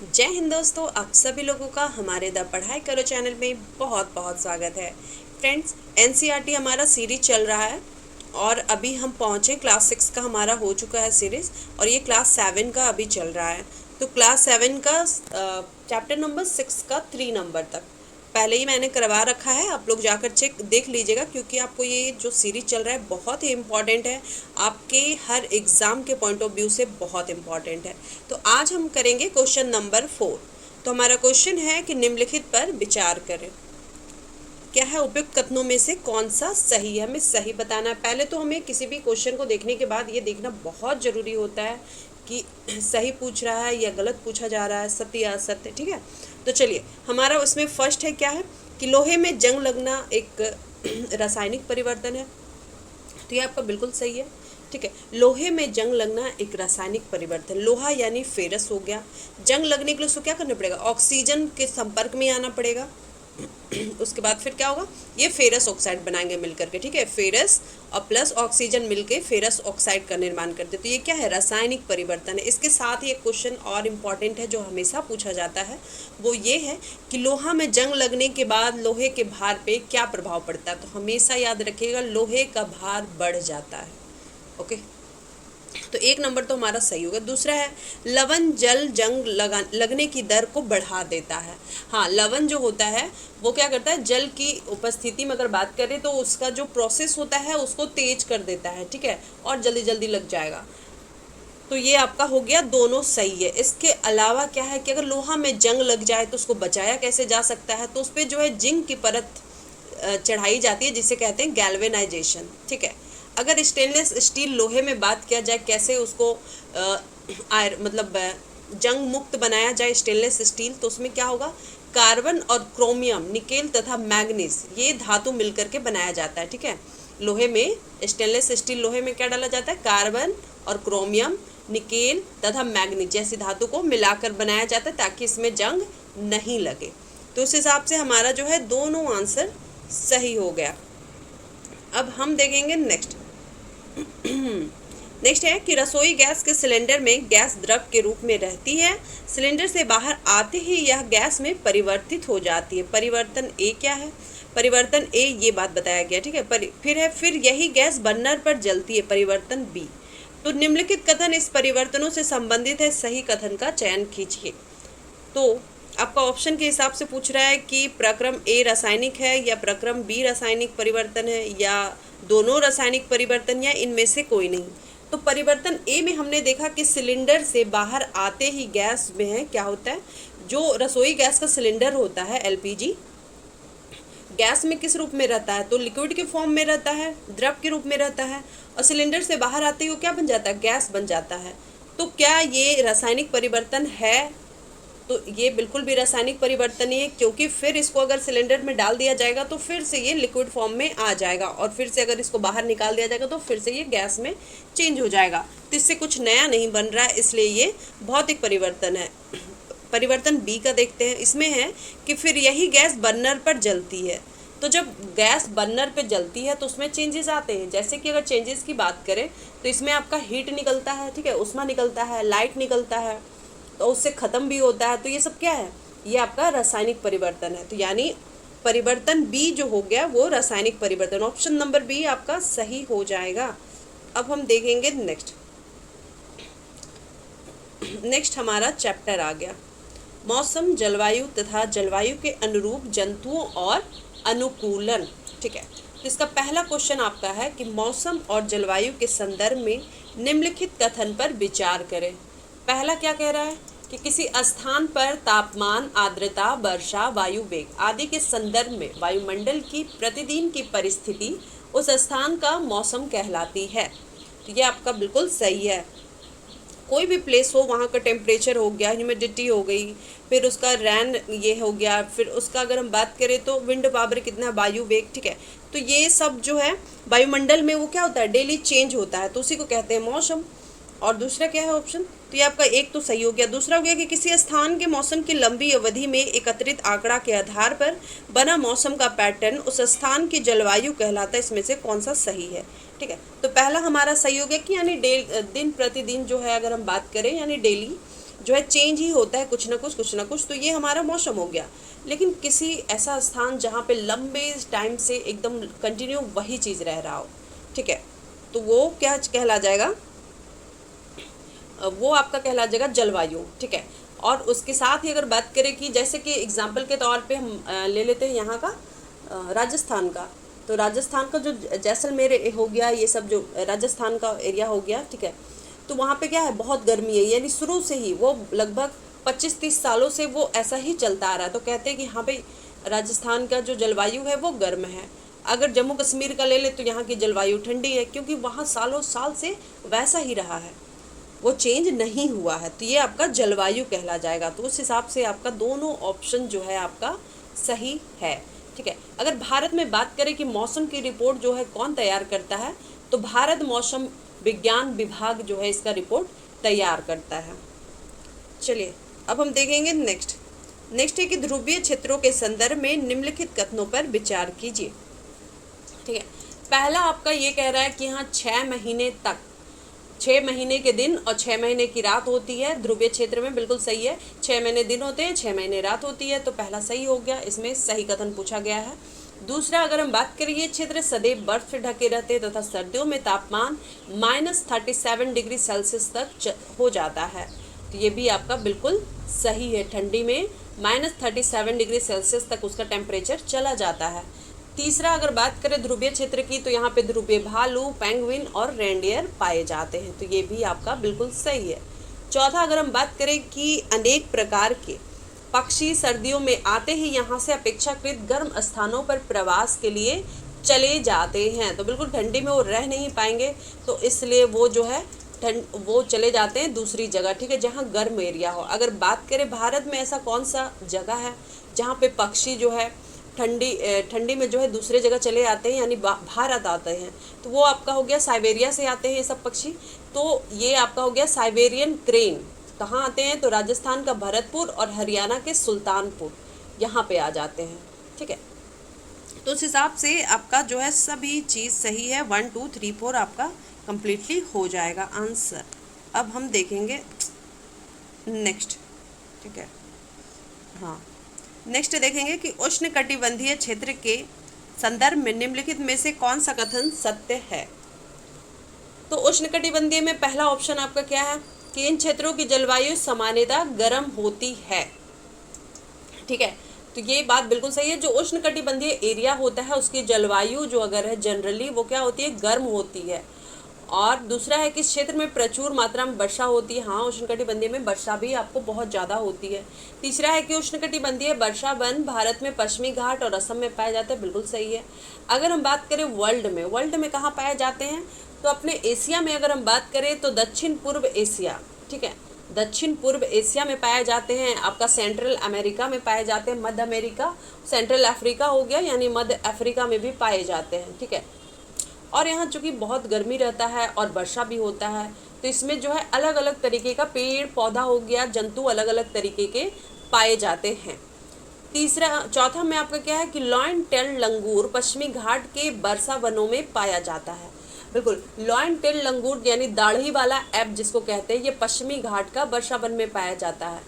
जय हिंद दोस्तों, आप सभी लोगों का हमारे द पढ़ाई करो चैनल में बहुत बहुत स्वागत है। फ्रेंड्स, एनसीईआरटी हमारा सीरीज चल रहा है और अभी हम पहुँचे क्लास 6 का हमारा हो चुका है सीरीज़ और ये क्लास 7 का अभी चल रहा है। तो क्लास 7 का चैप्टर नंबर 6 का 3 नंबर तक पहले ही मैंने करवा रखा है, आप लोग जाकर चेक देख लीजिएगा क्योंकि आपको ये जो सीरीज चल रहा है बहुत ही इम्पॉर्टेंट है, आपके हर एग्ज़ाम के पॉइंट ऑफ व्यू से बहुत इम्पॉर्टेंट है। तो आज हम करेंगे क्वेश्चन नंबर 4। तो हमारा क्वेश्चन है कि निम्नलिखित पर विचार करें। क्या है, उपयुक्त कथनों में से कौन सा सही है, हमें सही बताना है। पहले तो हमें किसी भी क्वेश्चन को देखने के बाद ये देखना बहुत ज़रूरी होता है कि सही पूछ रहा है या गलत पूछा जा रहा है, सत्य या असत्य। ठीक है, तो चलिए हमारा उसमें फर्स्ट है क्या है कि लोहे में जंग लगना एक रासायनिक परिवर्तन है। तो ये आपका बिल्कुल सही है। ठीक है, लोहे में जंग लगना एक रासायनिक परिवर्तन, लोहा यानी फेरस हो गया। जंग लगने के लिए उसको क्या करना पड़ेगा, ऑक्सीजन के संपर्क में आना पड़ेगा। उसके बाद फिर क्या होगा, ये फेरस ऑक्साइड बनाएंगे मिलकर के। ठीक है, फेरस और प्लस ऑक्सीजन मिलके फेरस ऑक्साइड का निर्माण करते। तो ये क्या है, रासायनिक परिवर्तन है। इसके साथ ही एक क्वेश्चन और इम्पॉर्टेंट है जो हमेशा पूछा जाता है, वो ये है कि लोहा में जंग लगने के बाद लोहे के भार पे क्या प्रभाव पड़ता है। तो हमेशा याद रखिएगा, लोहे का भार बढ़ जाता है। ओके, तो एक नंबर तो हमारा सही होगा। दूसरा है लवण जल जंग लगने की दर को बढ़ा देता है। हाँ, लवण जो होता है वो क्या करता है, जल की उपस्थिति में अगर बात करें तो उसका जो प्रोसेस होता है उसको तेज कर देता है। ठीक है, और जल्दी जल्दी लग जाएगा। तो ये आपका हो गया, दोनों सही है। इसके अलावा क्या है कि अगर लोहा में जंग लग जाए तो उसको बचाया कैसे जा सकता है, तो उस पर जो है जिंक की परत चढ़ाई जाती है जिसे कहते हैं गैल्वेनाइजेशन। ठीक है, अगर स्टेनलेस स्टील लोहे में बात किया जाए कैसे उसको मतलब जंग मुक्त बनाया जाए स्टेनलेस स्टील, तो उसमें क्या होगा, कार्बन और क्रोमियम, निकेल तथा मैग्नीज, ये धातु मिलकर के बनाया जाता है। ठीक है, लोहे में, स्टेनलेस स्टील लोहे में क्या डाला जाता है, कार्बन और क्रोमियम, निकेल तथा मैग्नीज जैसी धातु को मिलाकर बनाया जाता है ताकि इसमें जंग नहीं लगे। तो उस हिसाब से हमारा जो है दोनों आंसर सही हो गया। अब हम देखेंगे नेक्स्ट। नेक्स्ट है कि रसोई गैस के सिलेंडर में गैस द्रव के रूप में रहती है, सिलेंडर से बाहर आते ही यह गैस में परिवर्तित हो जाती है। परिवर्तन ए क्या है, परिवर्तन ए ये बात बताया गया। ठीक है, फिर यही गैस बर्नर पर जलती है, परिवर्तन बी। तो निम्नलिखित कथन इस परिवर्तनों से संबंधित है, सही कथन का चयन कीजिए। तो आपका ऑप्शन के हिसाब से पूछ रहा है कि प्रक्रम ए रासायनिक है या प्रक्रम बी रासायनिक परिवर्तन है या दोनों रासायनिक परिवर्तन या इनमें से कोई नहीं। तो परिवर्तन ए में हमने देखा कि सिलेंडर से बाहर आते ही गैस में है क्या होता है, जो रसोई गैस का सिलेंडर होता है एलपीजी, गैस में किस रूप में रहता है, तो लिक्विड के फॉर्म में रहता है, द्रव के रूप में रहता है, और सिलेंडर से बाहर आते ही वो क्या बन जाता है, गैस बन जाता है। तो क्या ये रासायनिक परिवर्तन है, तो ये बिल्कुल भी रासायनिक परिवर्तन नहीं है, क्योंकि फिर इसको अगर सिलेंडर में डाल दिया जाएगा तो फिर से ये लिक्विड फॉर्म में आ जाएगा और फिर से अगर इसको बाहर निकाल दिया जाएगा तो फिर से ये गैस में चेंज हो जाएगा। तो इससे कुछ नया नहीं बन रहा है, इसलिए ये भौतिक परिवर्तन है। परिवर्तन बी का देखते हैं, इसमें है कि फिर यही गैस बर्नर पर जलती है। तो जब गैस बर्नर पे जलती है तो उसमें चेंजेस आते हैं, जैसे कि अगर चेंजेस की बात करें तो इसमें आपका हीट निकलता है, ठीक है, उष्मा निकलता है, लाइट निकलता है, तो उससे ख़त्म भी होता है। तो ये सब क्या है, ये आपका रासायनिक परिवर्तन है। तो यानी परिवर्तन बी जो हो गया वो रासायनिक परिवर्तन, ऑप्शन नंबर बी आपका सही हो जाएगा। अब हम देखेंगे नेक्स्ट हमारा चैप्टर आ गया मौसम, जलवायु तथा जलवायु के अनुरूप जंतुओं और अनुकूलन। ठीक है, तो इसका पहला क्वेश्चन आपका है कि मौसम और जलवायु के संदर्भ में निम्नलिखित कथन पर विचार करें। पहला क्या कह रहा है कि किसी स्थान पर तापमान, आर्द्रता, वर्षा, वायु वेग आदि के संदर्भ में वायुमंडल की प्रतिदिन की परिस्थिति उस स्थान का मौसम कहलाती है। तो ये आपका बिल्कुल सही है। कोई भी प्लेस हो, वहाँ का टेम्परेचर हो गया, ह्यूमिडिटी हो गई, फिर उसका रैन ये हो गया, फिर उसका अगर हम बात करें तो विंड पावर कितना है, वायु वेग, ठीक है, तो ये सब जो है वायुमंडल में वो क्या होता है, डेली चेंज होता है, तो उसी को कहते हैं मौसम। और दूसरा क्या है ऑप्शन, तो ये आपका एक तो सही हो गया। दूसरा हो गया कि किसी स्थान के मौसम की लंबी अवधि में एकत्रित आंकड़ा के आधार पर बना मौसम का पैटर्न उस स्थान की जलवायु कहलाता है। इसमें से कौन सा सही है, ठीक है, तो पहला हमारा सही हो गया कि यानी दिन प्रतिदिन जो है अगर हम बात करें यानी डेली जो है चेंज ही होता है, कुछ ना कुछ। तो ये हमारा मौसम हो गया। लेकिन किसी ऐसा स्थान जहाँ पे लंबे टाइम से एकदम कंटिन्यू वही चीज़ रह रहा हो, ठीक है, तो वो क्या कहला जाएगा, वो आपका कहला जाएगा जलवायु, ठीक है। और उसके साथ ही अगर बात करें कि जैसे कि एग्जाम्पल के तौर पे हम ले लेते हैं यहाँ का राजस्थान का। तो राजस्थान का जो जैसलमेर हो गया, ये सब जो राजस्थान का एरिया हो गया, ठीक है, तो वहाँ पे क्या है, बहुत गर्मी है, यानी शुरू से ही वो लगभग 25-30 सालों से वो ऐसा ही चलता आ रहा है। तो कहते हैं कि हाँ भाई, राजस्थान का जो जलवायु है वो गर्म है। अगर जम्मू कश्मीर का ले ले तो यहाँ की जलवायु ठंडी है, क्योंकि वहाँ सालों साल से वैसा ही रहा है, वो चेंज नहीं हुआ है। तो ये आपका जलवायु कहला जाएगा। तो उस हिसाब से आपका दोनों ऑप्शन जो है आपका सही है, ठीक है। अगर भारत में बात करें कि मौसम की रिपोर्ट जो है कौन तैयार करता है, तो भारत मौसम विज्ञान विभाग जो है इसका रिपोर्ट तैयार करता है। चलिए अब हम देखेंगे नेक्स्ट है कि ध्रुवीय क्षेत्रों के संदर्भ में निम्नलिखित कथनों पर विचार कीजिए, ठीक है। पहला आपका ये कह रहा है कि हाँ 6 महीने तक, 6 महीने के दिन और 6 महीने की रात होती है ध्रुवीय क्षेत्र में, बिल्कुल सही है। 6 महीने दिन होते हैं, 6 महीने रात होती है, तो पहला सही हो गया, इसमें सही कथन पूछा गया है। दूसरा, अगर हम बात करें, ये क्षेत्र सदैव बर्फ से ढके रहते तथा सर्दियों में तापमान -37 डिग्री सेल्सियस तक हो जाता है, तो ये भी आपका बिल्कुल सही है। ठंडी में -37 डिग्री सेल्सियस तक उसका टेम्परेचर चला जाता है। तीसरा, अगर बात करें ध्रुवीय क्षेत्र की, तो यहाँ पे ध्रुवीय भालू, पेंगुइन और रेंडियर पाए जाते हैं, तो ये भी आपका बिल्कुल सही है। चौथा, अगर हम बात करें कि अनेक प्रकार के पक्षी सर्दियों में आते ही यहाँ से अपेक्षाकृत गर्म स्थानों पर प्रवास के लिए चले जाते हैं, तो बिल्कुल ठंडी में वो रह नहीं पाएंगे, तो इसलिए वो जो है वो चले जाते हैं दूसरी जगह, ठीक है, जहाँ गर्म एरिया हो। अगर बात करें भारत में ऐसा कौन सा जगह है जहाँ पे पक्षी जो है ठंडी में जो है दूसरे जगह चले आते हैं, यानी भारत आते हैं, तो वो आपका हो गया साइबेरिया से आते हैं ये सब पक्षी। तो ये आपका हो गया साइबेरियन क्रेन, कहाँ आते हैं, तो राजस्थान का भरतपुर और हरियाणा के सुल्तानपुर, यहाँ पे आ जाते हैं, ठीक है। तो उस हिसाब से आपका जो है सभी चीज़ सही है, 1 2 3 4 आपका कंप्लीटली हो जाएगा आंसर। अब हम देखेंगे नेक्स्ट, ठीक है, हाँ नेक्स्ट देखेंगे कि उष्णकटिबंधीय क्षेत्र के संदर्भ में निम्नलिखित में से कौन सा कथन सत्य है। तो उष्णकटिबंधीय में पहला ऑप्शन आपका क्या है कि इन क्षेत्रों की जलवायु सामान्यतः गर्म होती है, ठीक है, तो ये बात बिल्कुल सही है। जो उष्णकटिबंधीय एरिया होता है उसकी जलवायु जो अगर है जनरली वो क्या होती है, गर्म होती है। और दूसरा है कि इस क्षेत्र में प्रचुर मात्रा में वर्षा होती है, हाँ उष्णकटिबंधीय में वर्षा भी आपको बहुत ज़्यादा होती है। तीसरा है कि उष्णकटिबंधीय वर्षा वन भारत में पश्चिमी घाट और असम में पाए जाते हैं, बिल्कुल सही है। अगर हम बात करें वर्ल्ड में कहाँ पाए जाते हैं, तो अपने एशिया में अगर हम बात करें तो दक्षिण पूर्व एशिया, ठीक है, दक्षिण पूर्व एशिया में पाए जाते हैं। आपका सेंट्रल अमेरिका में पाए जाते हैं, मध्य अमेरिका, सेंट्रल अफ्रीका हो गया, यानी मध्य अफ्रीका में भी पाए जाते हैं, ठीक है। और यहाँ चूँकि बहुत गर्मी रहता है और वर्षा भी होता है, तो इसमें जो है अलग अलग तरीके का पेड़ पौधा हो गया, जंतु अलग अलग तरीके के पाए जाते हैं। चौथा में आपका क्या है कि लॉयन टेल लंगूर पश्चिमी घाट के वर्षा वनों में पाया जाता है, बिल्कुल लॉयन टेल लंगूर यानी दाढ़ी वाला ऐप जिसको कहते हैं, ये पश्चिमी घाट का वर्षा वन में पाया जाता है।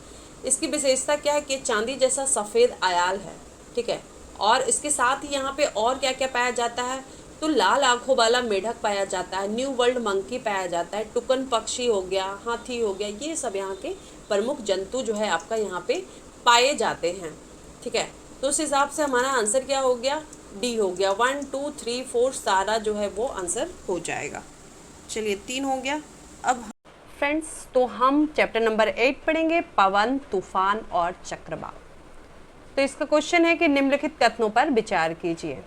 इसकी विशेषता क्या है कि चांदी जैसा सफ़ेद आयाल है, ठीक है, और इसके साथ ही यहाँ पे और क्या क्या पाया जाता है, तो लाल आंखों वाला मेढक पाया जाता है, न्यू वर्ल्ड मंकी पाया जाता है, टुकन पक्षी हो गया, हाथी हो गया, ये सब यहाँ के प्रमुख जंतु जो है आपका यहाँ पे पाए जाते हैं, ठीक है। तो उस हिसाब से हमारा आंसर क्या हो गया, डी हो गया। 1 2 3 4 सारा जो है वो आंसर हो जाएगा। चलिए 3 हो गया। अब फ्रेंड्स तो हम चैप्टर नंबर 8 पढ़ेंगे, पवन, तूफान और चक्रवात। तो इसका क्वेश्चन है कि निम्नलिखित कथनों पर विचार कीजिए,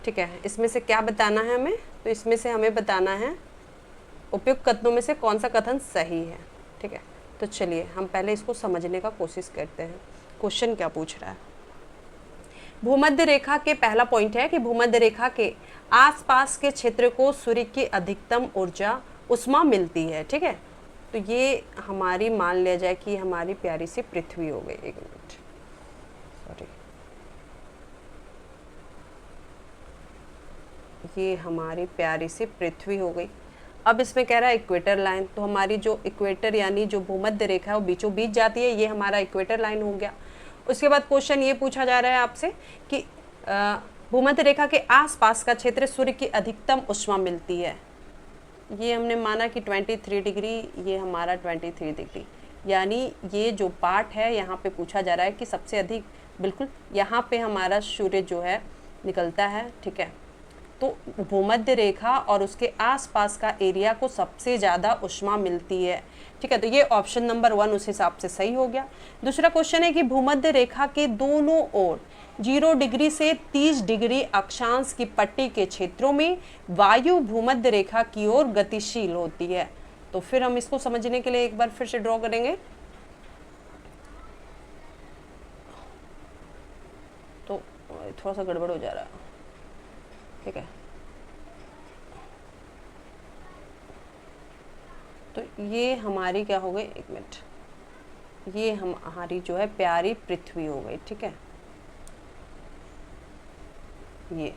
ठीक है। इसमें से क्या बताना है हमें, तो इसमें से हमें बताना है उपयुक्त कथनों में से कौन सा कथन सही है, ठीक है। तो चलिए हम पहले इसको समझने का कोशिश करते हैं, क्वेश्चन क्या पूछ रहा है। भूमध्य रेखा के पहला पॉइंट है कि भूमध्य रेखा के आसपास के क्षेत्र को सूर्य की अधिकतम ऊर्जा उष्मा मिलती है, ठीक है। तो ये हमारी मान लिया जाए कि हमारी प्यारी सी पृथ्वी हो गई, एक मिनट सॉरी, ये हमारी प्यारी सी पृथ्वी हो गई। अब इसमें कह रहा है इक्वेटर लाइन, तो हमारी जो इक्वेटर यानी जो भूमध्य रेखा है वो बीचों बीच जाती है, ये हमारा इक्वेटर लाइन हो गया। उसके बाद क्वेश्चन ये पूछा जा रहा है आपसे कि भूमध्य रेखा के आसपास का क्षेत्र सूर्य की अधिकतम ऊष्मा मिलती है। ये हमने माना कि 23 डिग्री, ये हमारा 23 डिग्री, यानी ये जो पार्ट है यहाँ पे पूछा जा रहा है कि सबसे अधिक, बिल्कुल यहाँ पे हमारा सूर्य जो है निकलता है, ठीक है। तो भूमध्य रेखा और उसके आसपास का एरिया को सबसे ज़्यादा ऊष्मा मिलती है, ठीक है। तो ये ऑप्शन नंबर 1 उस हिसाब से सही हो गया। दूसरा क्वेश्चन है कि भूमध्य रेखा के दोनों ओर 0 डिग्री से 30 डिग्री अक्षांश की पट्टी के क्षेत्रों में वायु भूमध्य रेखा की ओर गतिशील होती है। तो फिर हम इसको समझने के लिए एक बार फिर से ड्रॉ करेंगे। तो थोड़ा सा गड़बड़ हो जा रहा है, ठीक है। तो ये हमारी क्या हो गई, एक मिनट, ये हमारी जो है प्यारी पृथ्वी हो गई, ठीक है। ये,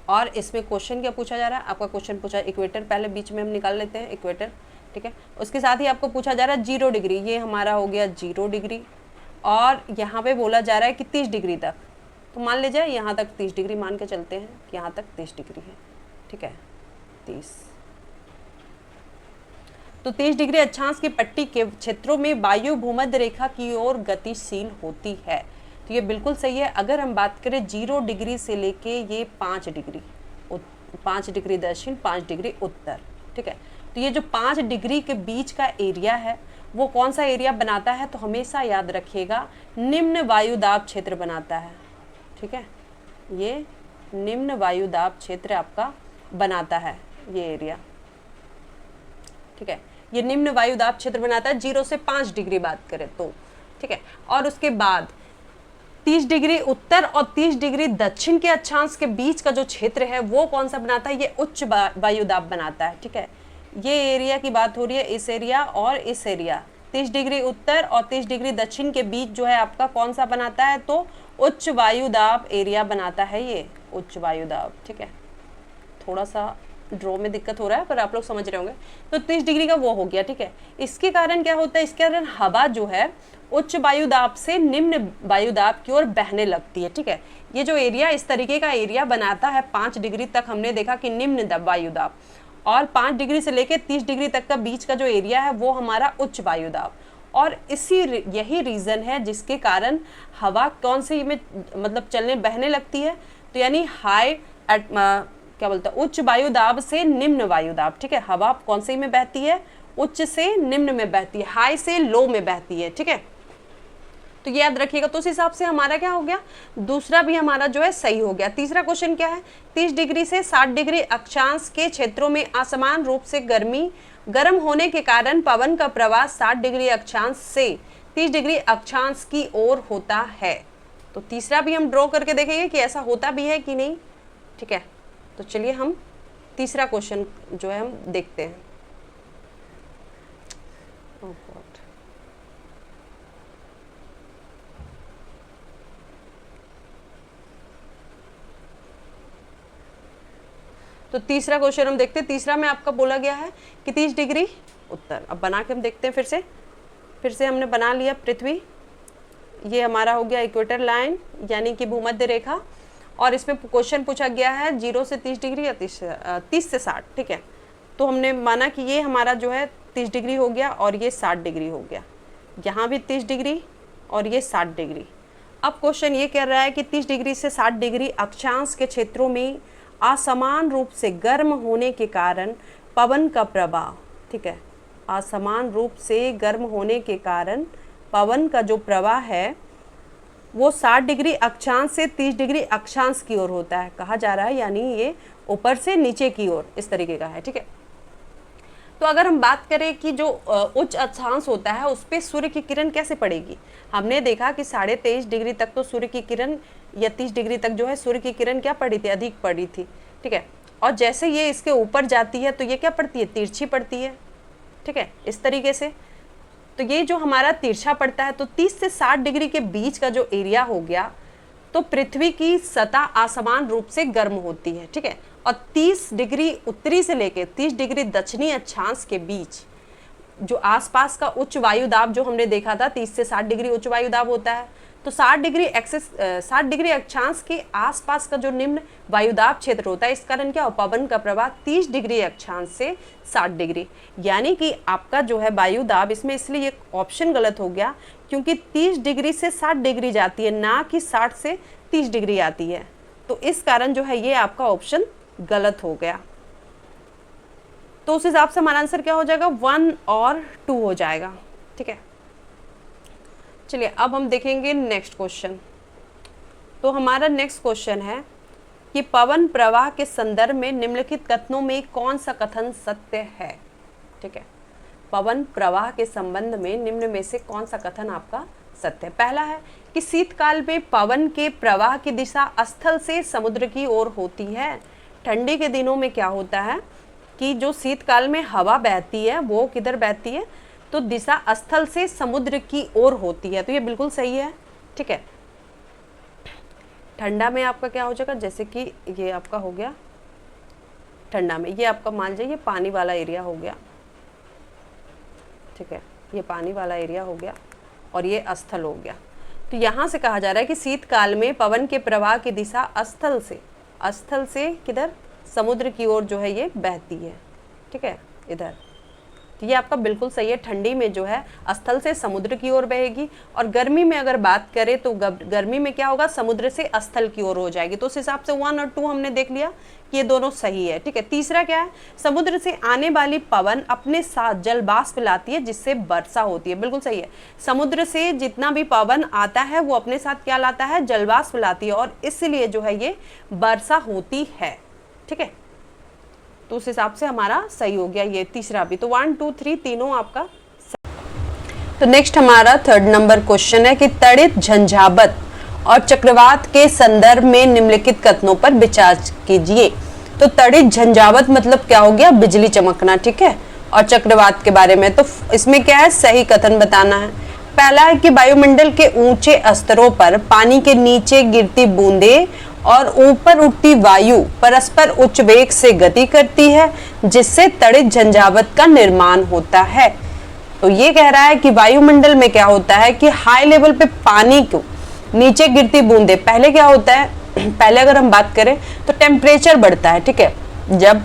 और इसमें क्वेश्चन क्या पूछा जा रहा है, आपका क्वेश्चन पूछा इक्वेटर, पहले बीच में हम निकाल लेते हैं इक्वेटर, ठीक है। उसके साथ ही आपको पूछा जा रहा है 0 डिग्री, ये हमारा हो गया 0 डिग्री, और यहाँ पे बोला जा रहा है कि 30 डिग्री तक, तो मान लीजिए यहाँ तक 30 डिग्री मान के चलते हैं कि यहाँ तक 30 डिग्री है, ठीक है, 30। तो 30 डिग्री अक्षांश की पट्टी के क्षेत्रों में वायु भूमध्य रेखा की ओर गतिशील होती है। तो ये बिल्कुल सही है। अगर हम बात करें 0 डिग्री से लेके ये 5 डिग्री, 5 डिग्री दक्षिण, 5 डिग्री उत्तर, ठीक है। तो ये जो 5 डिग्री के बीच का एरिया है वो कौन सा एरिया बनाता है, तो हमेशा याद रखिएगा निम्न वायुदाब क्षेत्र बनाता है, ठीक है। ये निम्न वायुदाब क्षेत्र आपका बनाता है ये एरिया, ठीक है। ये निम्न वायुदाब क्षेत्र बनाता है 0 से 5 डिग्री बात करें तो, ठीक है। और उसके बाद 30 डिग्री उत्तर और 30 डिग्री दक्षिण के अक्षांश के बीच का जो क्षेत्र है वो कौन सा बनाता है, ये उच्च वायुदाब बनाता है, ठीक है। ये एरिया की बात हो रही है, इस एरिया और इस एरिया, 30 डिग्री उत्तर और 30 डिग्री दक्षिण के बीच जो है आपका कौन सा बनाता है, तो उच्च वायुदाब एरिया बनाता है ये उच्च वायुदाब, ठीक है। थोड़ा सा ड्रॉ में दिक्कत हो रहा है पर आप लोग समझ रहे होंगे। तो 30 डिग्री का वो हो गया, ठीक है। इसके कारण क्या होता है, इसके कारण हवा जो है उच्च वायुदाब से निम्न वायुदाब की ओर बहने लगती है, ठीक है। ये जो एरिया इस तरीके का एरिया बनाता है 5 डिग्री तक हमने देखा कि निम्न वायुदाब, और 5 डिग्री से लेकर 30 डिग्री तक का बीच का जो एरिया है वो हमारा उच्च वायुदाब। और यही रीज़न है जिसके कारण हवा कौन सी में मतलब चलने बहने लगती है, तो यानी क्या बोलते हैं, उच्च वायुदाब से निम्न वायुदाब, ठीक है। हवा कौन सी में बहती है, उच्च से निम्न में बहती है, हाई से लो में बहती है, ठीक है। तो ये याद रखिएगा। तो उस हिसाब से हमारा क्या हो गया, दूसरा भी हमारा जो है सही हो गया। तीसरा क्वेश्चन क्या है, 30 डिग्री से 60 डिग्री अक्षांश के क्षेत्रों में असमान रूप से गर्म होने के कारण पवन का प्रवाह 60 डिग्री अक्षांश से 30 डिग्री अक्षांश की ओर होता है। तो तीसरा भी हम ड्रॉ करके देखेंगे कि ऐसा होता भी है कि नहीं, ठीक है। तो चलिए हम तीसरा क्वेश्चन जो है हम देखते हैं। तो तीसरा क्वेश्चन हम देखते हैं। तीसरा में आपका बोला गया है कि 30 डिग्री उत्तर। अब बना के हम देखते हैं फिर से हमने बना लिया पृथ्वी, ये हमारा हो गया इक्वेटर लाइन यानी कि भूमध्य रेखा, और इसमें क्वेश्चन पूछा गया है 0 से 30 डिग्री या 30 से 60, ठीक है। तो हमने माना कि ये हमारा जो है 30 डिग्री हो गया और ये 60 डिग्री हो गया, यहाँ भी 30 डिग्री और ये 60 डिग्री। अब क्वेश्चन ये कह रहा है कि 30 डिग्री से 60 डिग्री अक्षांश के क्षेत्रों में असमान रूप से गर्म होने के कारण पवन का प्रवाह, ठीक है, असमान रूप से गर्म होने के कारण पवन का जो प्रवाह है वो 60 डिग्री अक्षांश से 30 डिग्री अक्षांश की ओर होता है, कहा जा रहा है, यानी ये ऊपर से नीचे की ओर इस तरीके का है, ठीक है। तो अगर हम बात करें कि जो उच्च अक्षांश होता है उस पर सूर्य की किरण कैसे पड़ेगी, हमने देखा कि 23.5 डिग्री तक तो सूर्य की किरण या 30 डिग्री तक जो है सूर्य की किरण क्या पड़ी थी, अधिक पड़ी थी, ठीक है। और जैसे ये इसके ऊपर जाती है तो ये क्या पड़ती है, तिरछी पड़ती है, ठीक है, इस तरीके से। तो ये जो हमारा तिरछा पड़ता है तो 30 से 60 डिग्री के बीच का जो एरिया हो गया तो पृथ्वी की सतह असमान रूप से गर्म होती है, ठीक है। और 30 डिग्री उत्तरी से लेकर 30 डिग्री दक्षिणी अक्षांश के बीच जो आसपास का उच्च वायुदाब जो हमने देखा था 30 से 60 डिग्री उच्च वायुदाब होता है, तो 60 डिग्री अक्षांश के आसपास का जो निम्न वायुदाब क्षेत्र होता है, इस कारण क्या पवन का प्रवाह 30 डिग्री अक्षांश से 60 डिग्री, यानी कि आपका जो है वायुदाब इसमें, इसलिए ये ऑप्शन गलत हो गया क्योंकि 30 डिग्री से 60 डिग्री जाती है, ना कि 60 से 30 डिग्री आती है। तो इस कारण जो है ये आपका ऑप्शन गलत हो गया। तो उस हिसाब से हमारा आंसर क्या हो जाएगा, 1 और 2 हो जाएगा, ठीक है। चलिए अब हम देखेंगे नेक्स्ट क्वेश्चन। तो हमारा नेक्स्ट क्वेश्चन है कि पवन प्रवाह के संदर्भ में निम्नलिखित कथनों में कौन सा कथन सत्य है, ठीक है। पवन प्रवाह के संबंध में निम्न में से कौन सा कथन आपका सत्य है। पहला है कि शीतकाल में पवन के प्रवाह की दिशा स्थल से समुद्र की ओर होती है। ठंडी के दिनों में क्या होता है कि जो शीतकाल में हवा बहती है वो किधर बहती है, तो दिशा स्थल से समुद्र की ओर होती है, तो ये बिल्कुल सही है, ठीक है। ठंडा में आपका क्या हो जाएगा, जैसे कि ये आपका हो गया ठंडा में, ये आपका मान लीजिए पानी वाला एरिया हो गया, ठीक है, ये पानी वाला एरिया हो गया और ये स्थल हो गया। तो यहाँ से कहा जा रहा है कि शीतकाल में पवन के प्रवाह की दिशा स्थल से किधर, समुद्र की ओर जो है ये बहती है, ठीक है, इधर। तो ये आपका बिल्कुल सही है, ठंडी में जो है स्थल से समुद्र की ओर बहेगी, और गर्मी में अगर बात करें तो गर्मी में क्या होगा, समुद्र से स्थल की ओर हो जाएगी। तो उस हिसाब से 1 और 2 हमने देख लिया कि ये दोनों सही है, ठीक है। तीसरा क्या है, समुद्र से आने वाली पवन अपने साथ जल वाष्प लाती है जिससे वर्षा होती है, बिल्कुल सही है। समुद्र से जितना भी पवन आता है वो अपने साथ क्या लाता है, जल वाष्प लाती है, और इसलिए जो है ये वर्षा होती है, ठीक है। तो उस हिसाब से हमारा सही हो गया ये तीसरा भी। तो 1, 2, 3 तीनों आपका सही। तो नेक्स्ट हमारा 3rd नंबर क्वेश्चन है कि तड़ित, झंझावात और चक्रवात के संदर्भ में निम्नलिखित कथनों पर विचार कीजिए। तो तड़ित झंझावात मतलब क्या हो गया, बिजली चमकना, ठीक है। और चक्रवात के बारे में तो इसमें क्या है, सही कथन बताना है। पहला है कि वायुमंडल के ऊंचे स्तरों पर पानी के नीचे गिरती बूंदें और ऊपर उठती वायु परस्पर उच्च वेग से गति करती है जिससे तड़ित झंझावात का निर्माण होता है। तो ये कह रहा है कि वायुमंडल में क्या होता है कि हाई लेवल पे पानी को नीचे गिरती बूंदें, पहले क्या होता है, पहले अगर हम बात करें तो टेम्परेचर बढ़ता है, ठीक है। जब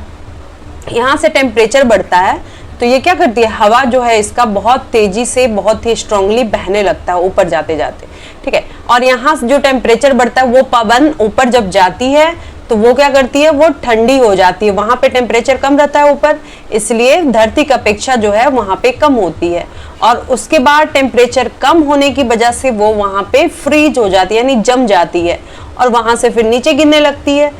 यहाँ से टेम्परेचर बढ़ता है तो ये क्या करती है, हवा जो है इसका बहुत तेजी से बहुत ही स्ट्रांगली बहने लगता है ऊपर जाते जाते, ठीक है। और यहाँ से जो टेम्परेचर बढ़ता है वो पवन ऊपर जब जाती है तो वो क्या करती है, वो ठंडी हो जाती है, वहां पे टेम्परेचर कम रहता है ऊपर, इसलिए धरती की अपेक्षा जो है वहां पे कम होती है। और उसके बाद टेम्परेचर कम होने की वजह से वो वहां पे फ्रीज हो जाती है, यानी जम जाती है, और वहां से फिर नीचे गिरने लगती है।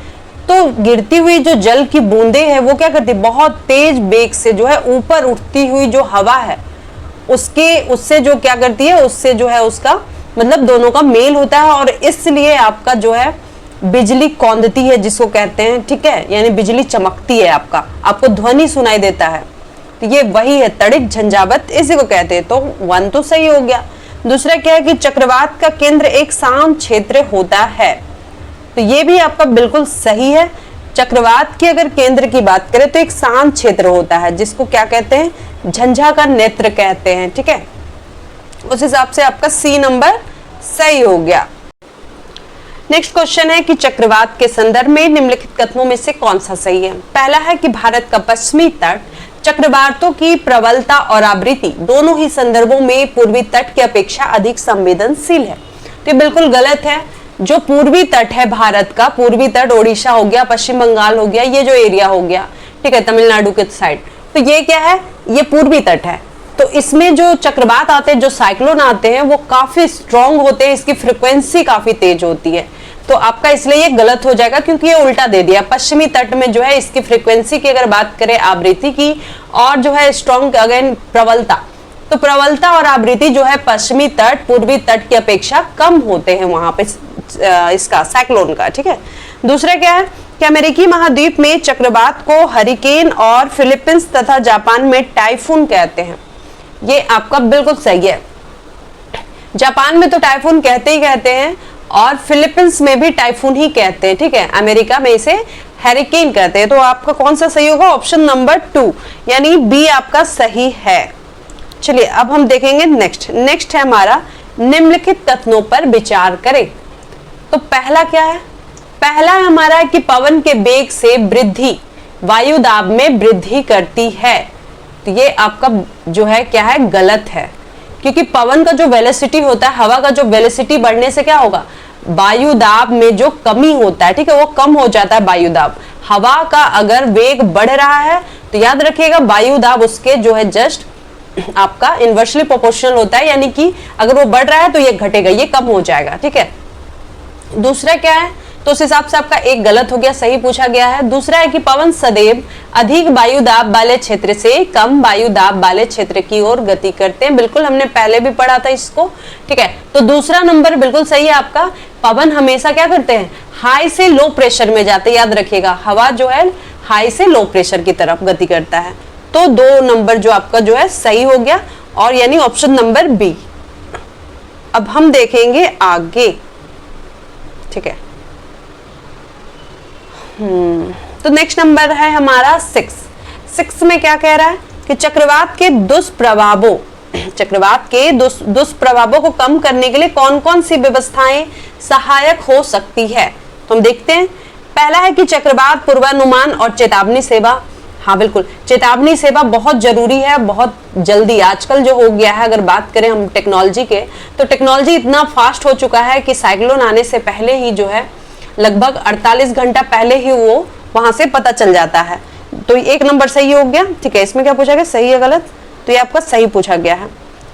तो गिरती हुई जो जल की बूंदे है वो क्या करती है, बहुत तेज वेग से जो है ऊपर उठती हुई जो हवा है उससे जो क्या करती है, उससे जो है उसका मतलब दोनों का मेल होता है, और इसलिए आपका जो है बिजली कौंधती है जिसको कहते हैं, ठीक है, यानी बिजली चमकती है, आपको ध्वनि सुनाई देता है। तो ये वही है तड़ित झंझावात, इसी को कहते हैं। तो 1 तो सही हो गया। दूसरा क्या है कि चक्रवात का केंद्र एक शांत क्षेत्र होता है, तो ये भी आपका बिल्कुल सही है। चक्रवात की अगर केंद्र की बात करें तो एक शांत क्षेत्र होता है जिसको क्या कहते हैं, झंझा का नेत्र कहते हैं, ठीक है। उस हिसाब से आपका C नंबर सही हो गया। नेक्स्ट क्वेश्चन है कि चक्रवात के संदर्भ में निम्नलिखित कथनों में से कौन सा सही है। पहला है कि भारत का पश्चिमी तट चक्रवातों की प्रबलता और आवृत्ति दोनों ही संदर्भों में पूर्वी तट की अपेक्षा अधिक संवेदनशील है। तो बिल्कुल गलत है। जो पूर्वी तट है भारत का, पूर्वी तट ओडिशा हो गया, पश्चिम बंगाल हो गया, ये जो एरिया हो गया, ठीक है, तमिलनाडु के साइड, तो ये क्या है, ये पूर्वी तट है। तो इसमें जो चक्रवात आते हैं, जो साइक्लोन आते हैं, वो काफी स्ट्रॉन्ग होते हैं, इसकी फ्रिक्वेंसी काफी तेज होती है। तो आपका इसलिए ये गलत हो जाएगा क्योंकि ये उल्टा दे दिया। पश्चिमी तट में जो है इसकी फ्रिक्वेंसी की अगर बात करें आवृत्ति की, और जो है स्ट्रॉन्ग अगेन प्रबलता, तो प्रबलता और आवृत्ति जो है पश्चिमी तट पूर्वी तट की अपेक्षा कम होते हैं वहां पे इसका साइक्लोन का, ठीक है। दूसरा क्या है कि अमेरिकी महाद्वीप में चक्रवात को हरिकेन और फिलीपींस तथा जापान में टाइफून कहते हैं। ये आपका बिल्कुल सही है। जापान में तो टाइफून कहते ही कहते हैं, और फिलीपींस में भी टाइफून ही कहते हैं, ठीक है। अमेरिका में इसे हैरिकेन कहते हैं। तो आपका कौन सा सही होगा? ऑप्शन नंबर 2 यानी बी आपका सही है। चलिए अब हम देखेंगे नेक्स्ट है हमारा निम्नलिखित कथनों पर विचार करें। तो पहला क्या है? पहला हमारा है कि पवन के वेग से वृद्धि वायु दाब में वृद्धि करती है। तो ये आपका जो है क्या है? गलत है, क्योंकि पवन का जो वेलोसिटी होता है, हवा का जो वेलोसिटी बढ़ने से क्या होगा? वायु दाब में जो कमी होता है, ठीक है, वो कम हो जाता है वायु दाब। हवा का अगर वेग बढ़ रहा है तो याद रखिएगा वायु दाब उसके जो है जस्ट आपका इनवर्सली प्रोपोर्शनल होता है, यानी कि अगर वो बढ़ रहा है तो ये घटेगा, ये कम हो जाएगा, ठीक है। दूसरा क्या है? तो उस हिसाब से आपका एक गलत हो गया, सही पूछा गया है। दूसरा है कि पवन सदैव अधिक वायु दाब वाले क्षेत्र से कम वायु दाब वाले क्षेत्र की ओर गति करते हैं। बिल्कुल हमने पहले भी पढ़ा था इसको, ठीक है। तो दूसरा नंबर बिल्कुल सही है आपका। पवन हमेशा क्या करते हैं? हाई से लो प्रेशर में जाते हैं। याद रखिएगा हवा जो है हाई से लो प्रेशर की तरफ गति करता है। तो 2 नंबर जो आपका जो है सही हो गया, और यानी ऑप्शन नंबर बी। अब हम देखेंगे आगे, ठीक है। तो नेक्स्ट नंबर है हमारा 6 में क्या कह रहा है कि चक्रवात के दुष्प्रभावों को कम करने के लिए कौन कौन सी व्यवस्थाएं सहायक हो सकती है। तो हम देखते हैं। पहला है कि चक्रवात पूर्वानुमान और चेतावनी सेवा। हाँ बिल्कुल, चेतावनी सेवा बहुत जरूरी है, बहुत जल्दी। आजकल जो हो गया है, अगर बात करें हम टेक्नोलॉजी के, तो टेक्नोलॉजी इतना फास्ट हो चुका है कि साइक्लोन आने से पहले ही जो है लगभग 48 घंटा पहले ही वो वहां से पता चल जाता है। तो एक नंबर सही हो गया, ठीक है। इसमें क्या पूछा गया? सही है गलत? तो ये आपका सही पूछा गया है।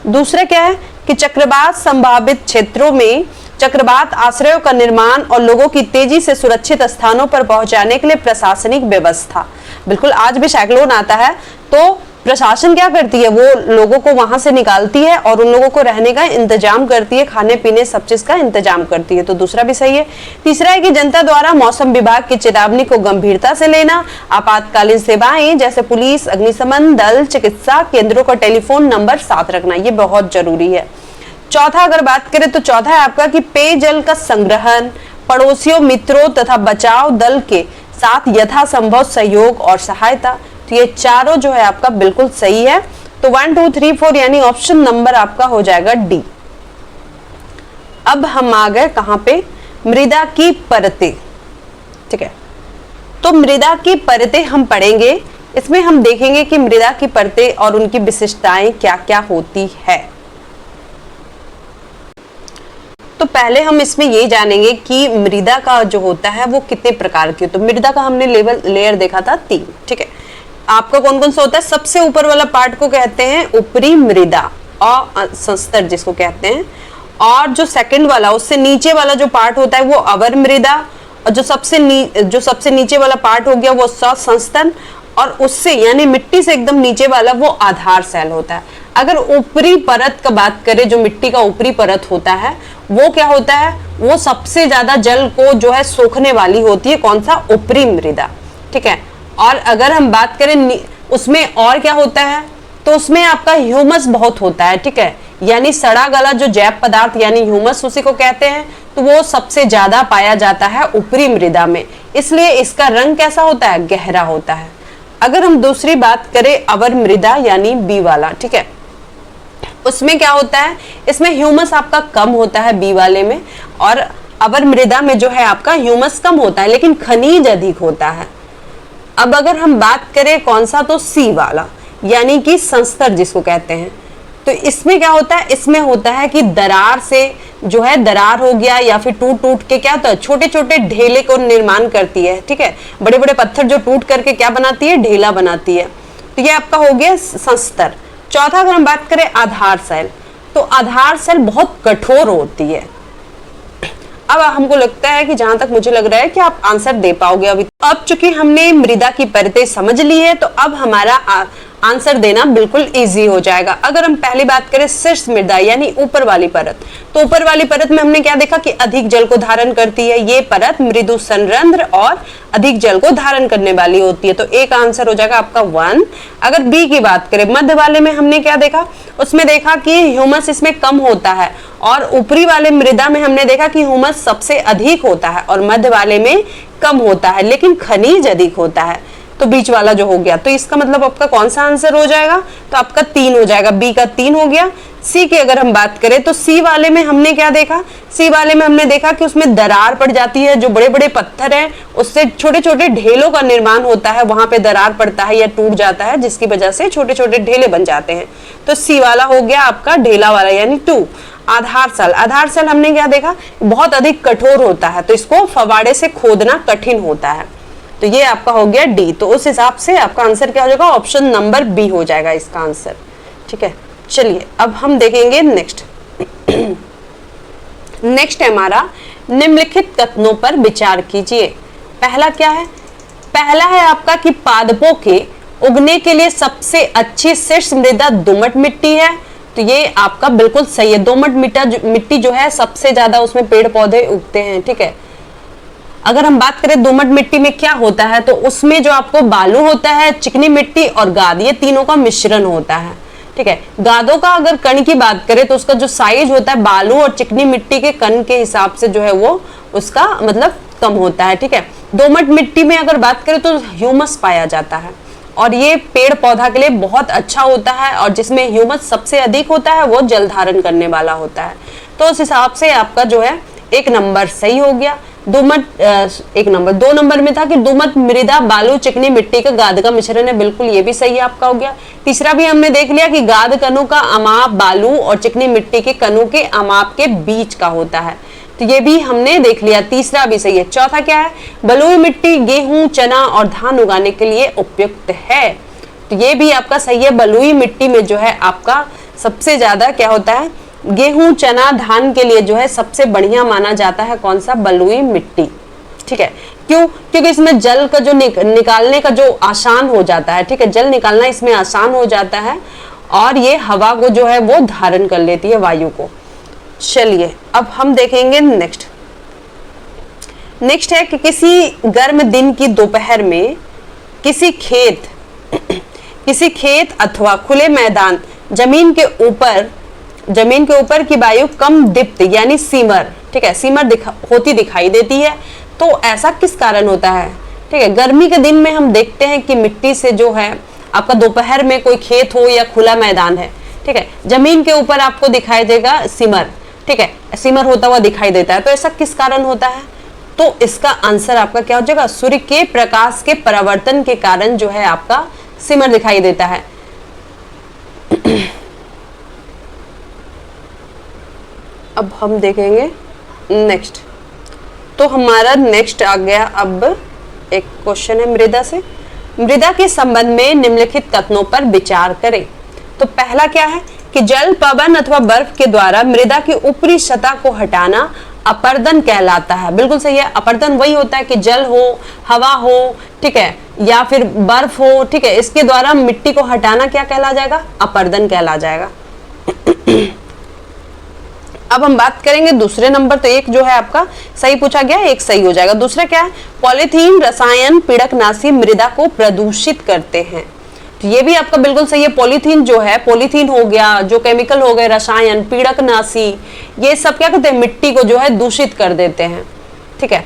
दूसरा क्या है कि चक्रवात संभावित क्षेत्रों में चक्रवात आश्रयों का निर्माण और लोगों की तेजी से सुरक्षित स्थानों पर पहुंचाने के लिए प्रशासनिक व्यवस्था। बिल्कुल, आज भी साइक्लोन आता है तो प्रशासन क्या करती है? वो लोगों को वहां से निकालती है और उन लोगों को रहने का इंतजाम करती है, खाने पीने सब चीज का इंतजाम करती है। तो दूसरा भी सही है। तीसरा है कि जनता द्वारा मौसम विभाग की चेतावनी को गंभीरता से लेना। आपातकालीन सेवाएं जैसे पुलिस, अग्निशमन दल, चिकित्सा केंद्रों का टेलीफोन नंबर साथ रखना, ये बहुत जरूरी है। चौथा अगर बात करें तो चौथा है आपका कि पेयजल का संग्रहण, पड़ोसियों, मित्रों तथा बचाव दल के साथ यथासंभव सहयोग और सहायता। तो ये चारों जो है आपका बिल्कुल सही है। तो 1 2 3 4 यानी ऑप्शन नंबर आपका हो जाएगा डी। अब हम आ गए कहां पे? मृदा की परतें, ठीक है। तो मृदा की परतें हम पढ़ेंगे। इसमें हम देखेंगे कि मृदा की परतें और उनकी विशिष्टताएं क्या क्या होती है। तो पहले हम इसमें ये जानेंगे कि मृदा का जो होता है वो कितने प्रकार की। तो मृदा का हमने लेयर देखा था 3, ठीक है। आपका कौन कौन सा होता है? सबसे ऊपर वाला पार्ट को कहते हैं ऊपरी मृदा और संस्तर जिसको कहते हैं, और जो सेकंड वाला उससे नीचे वाला जो पार्ट होता है वो अवर मृदा, और जो सबसे नीचे वाला पार्ट हो गया वो संस्तन, और उससे यानी मिट्टी से एकदम नीचे वाला वो आधार सेल होता है। अगर ऊपरी परत का बात करें, जो मिट्टी का ऊपरी परत होता है वो क्या होता है? वो सबसे ज्यादा जल को जो है सोखने वाली होती है। कौन सा? ऊपरी मृदा, ठीक है। और अगर हम बात करें उसमें और क्या होता है, तो उसमें आपका ह्यूमस बहुत होता है, ठीक है। यानी सड़ा गला जो जैव पदार्थ यानी ह्यूमस उसी को कहते हैं, तो वो सबसे ज्यादा पाया जाता है ऊपरी मृदा में। इसलिए इसका रंग कैसा होता है? गहरा होता है। अगर हम दूसरी बात करें अवर मृदा यानी बी वाला, ठीक है, उसमें क्या होता है? इसमें ह्यूमस आपका कम होता है बी वाले में, और अवर मृदा में जो है आपका ह्यूमस कम होता है लेकिन खनिज अधिक होता है। अब अगर हम बात करें कौन सा, तो सी वाला यानी कि संस्तर जिसको कहते हैं। तो इसमें क्या होता है? इसमें होता है कि दरार से जो है दरार हो गया या फिर टूट टूट के क्या होता है? छोटे छोटे ढेले को निर्माण करती है, ठीक है। बड़े बड़े पत्थर जो टूट करके क्या बनाती है? ढेला बनाती है। तो ये आपका हो गया संस्तर। चौथा अगर हम बात करें आधार सेल, तो आधार सेल बहुत कठोर होती है। अब हमको लगता है कि जहां तक मुझे लग रहा है कि आप आंसर दे पाओगे अभी। अब चूंकि हमने मृदा की परतें समझ ली है, तो अब हमारा आंसर देना बिल्कुल इजी हो जाएगा। अगर हम पहली बात करें शीर्ष मृदा यानी ऊपर वाली परत, तो ऊपर वाली परत में हमने क्या देखा कि अधिक जल को धारण करती है। ये परत मृदु संरंध्र और अधिक जल को धारण करने वाली होती है, तो एक आंसर हो जाएगा आपका 1। अगर बी की बात करें, मध्य वाले में हमने क्या देखा, उसमें देखा कि ह्यूमस इसमें कम होता है, और ऊपरी वाले मृदा में हमने देखा कि ह्यूमस सबसे अधिक होता है और मध्य वाले में कम होता है, लेकिन खनिज अधिक होता है। तो बीच वाला जो हो गया, तो इसका मतलब आपका कौन सा आंसर हो जाएगा, तो आपका 3 हो जाएगा, बी का 3 हो गया। सी की अगर हम बात करें तो सी वाले में हमने क्या देखा, सी वाले में हमने देखा कि उसमें दरार पड़ जाती है, जो बड़े बड़े पत्थर हैं उससे छोटे छोटे ढेलों का निर्माण होता है, वहां पे दरार पड़ता है या टूट जाता है, जिसकी वजह से छोटे छोटे ढेले बन जाते हैं। तो सी वाला हो गया आपका ढेला वाला यानी 2। आधार सेल, आधार सेल हमने क्या देखा, बहुत अधिक कठोर होता है, तो इसको फवाड़े से खोदना कठिन होता है, तो ये आपका हो गया डी। तो उस हिसाब से आपका आंसर क्या हो जाएगा, ऑप्शन नंबर बी हो जाएगा इसका आंसर। ठीक है, चलिए अब हम देखेंगे नेक्स्ट। नेक्स्ट है हमारा निम्नलिखित कथनों पर विचार कीजिए। पहला क्या है, पहला है आपका कि पादपों के उगने के लिए सबसे अच्छी शीर्ष मृदा दोमट मिट्टी है, तो ये आपका बिल्कुल सही है। दोमट मिट्टी जो है सबसे ज्यादा उसमें पेड़ पौधे उगते हैं। ठीक है, अगर हम बात करें दोमट मिट्टी में क्या होता है, तो उसमें जो आपको बालू होता है, चिकनी मिट्टी और गाद, ये तीनों का मिश्रण होता है। ठीक है, गादों का अगर कण की बात करें तो उसका जो साइज होता है बालू और चिकनी मिट्टी के कण के हिसाब से जो है वो उसका मतलब कम होता है। ठीक है, दोमट मिट्टी में अगर बात करें तो ह्यूमस पाया जाता है और ये पेड़ पौधा के लिए बहुत अच्छा होता है, और जिसमें ह्यूमस सबसे अधिक होता है वो जल धारण करने वाला होता है। तो उस हिसाब से आपका जो है 1 नंबर सही हो गया। दोमट 1 नंबर। 2 नंबर में था कि दोमट मृदा बालू चिकनी मिट्टी का गाद का मिश्रण है, बिल्कुल ये भी सही आपका हो गया। तीसरा भी हमने देख लिया कि गाद कणों का अमाप बालू और चिकनी मिट्टी के कणों के अमाप के बीच का होता है, तो ये भी हमने देख लिया, तीसरा भी सही है। चौथा क्या है, बलुई मिट्टी गेहूं चना और धान उगाने के लिए उपयुक्त है, तो ये भी आपका सही है। बलुई मिट्टी में जो है आपका सबसे ज्यादा क्या होता है, गेहूं चना धान के लिए जो है सबसे बढ़िया माना जाता है कौन सा, बलुई मिट्टी। ठीक है, क्यों, क्योंकि इसमें जल का जो निकालने का जो आसान हो जाता है। ठीक है, जल निकालना इसमें आसान हो जाता है और ये हवा को जो है वो धारण कर लेती है, वायु को। चलिए अब हम देखेंगे नेक्स्ट। नेक्स्ट है कि किसी गर्म दिन की दोपहर में किसी खेत अथवा खुले मैदान जमीन के ऊपर की वायु कम दीप्त यानी सीमर, ठीक है, सीमर होती दिखाई देती है, तो ऐसा किस कारण होता है। ठीक है, गर्मी के दिन में हम देखते हैं कि मिट्टी से जो है आपका दोपहर में कोई खेत हो या खुला मैदान है, ठीक है, जमीन के ऊपर आपको दिखाई देगा सिमर। ठीक है, सिमर होता हुआ दिखाई देता है, तो ऐसा किस कारण होता है, तो इसका आंसर आपका क्या हो जाएगा, सूर्य के प्रकाश के परावर्तन के कारण जो है आपका सिमर दिखाई देता है। अब हम देखेंगे नेक्स्ट। तो हमारा नेक्स्ट आ गया, अब एक क्वेश्चन है मृदा से। मृदा के संबंध में निम्नलिखित कथनों पर विचार करें। तो पहला क्या है कि जल पवन अथवा बर्फ के द्वारा मृदा की ऊपरी सतह को हटाना अपरदन कहलाता है। बिल्कुल सही है, अपरदन वही होता है कि जल हो, हवा हो, ठीक है, या फिर बर्फ हो, ठीक है, इसके द्वारा मिट्टी को हटाना क्या कहला जाएगा, अपरदन कहला जाएगा। अब हम बात करेंगे दूसरे नंबर, तो एक जो है आपका सही पूछा गया, एक सही हो जाएगा। दूसरा क्या है, पॉलीथीन रसायन पीड़कनाशी मृदा को प्रदूषित करते हैं, तो ये भी आपका बिल्कुल सही है। पॉलीथीन जो है, पॉलीथीन हो गया, जो केमिकल हो गए, रसायन पीड़कनाशी, ये सब क्या करते हैं, मिट्टी को जो है दूषित कर देते हैं। ठीक है,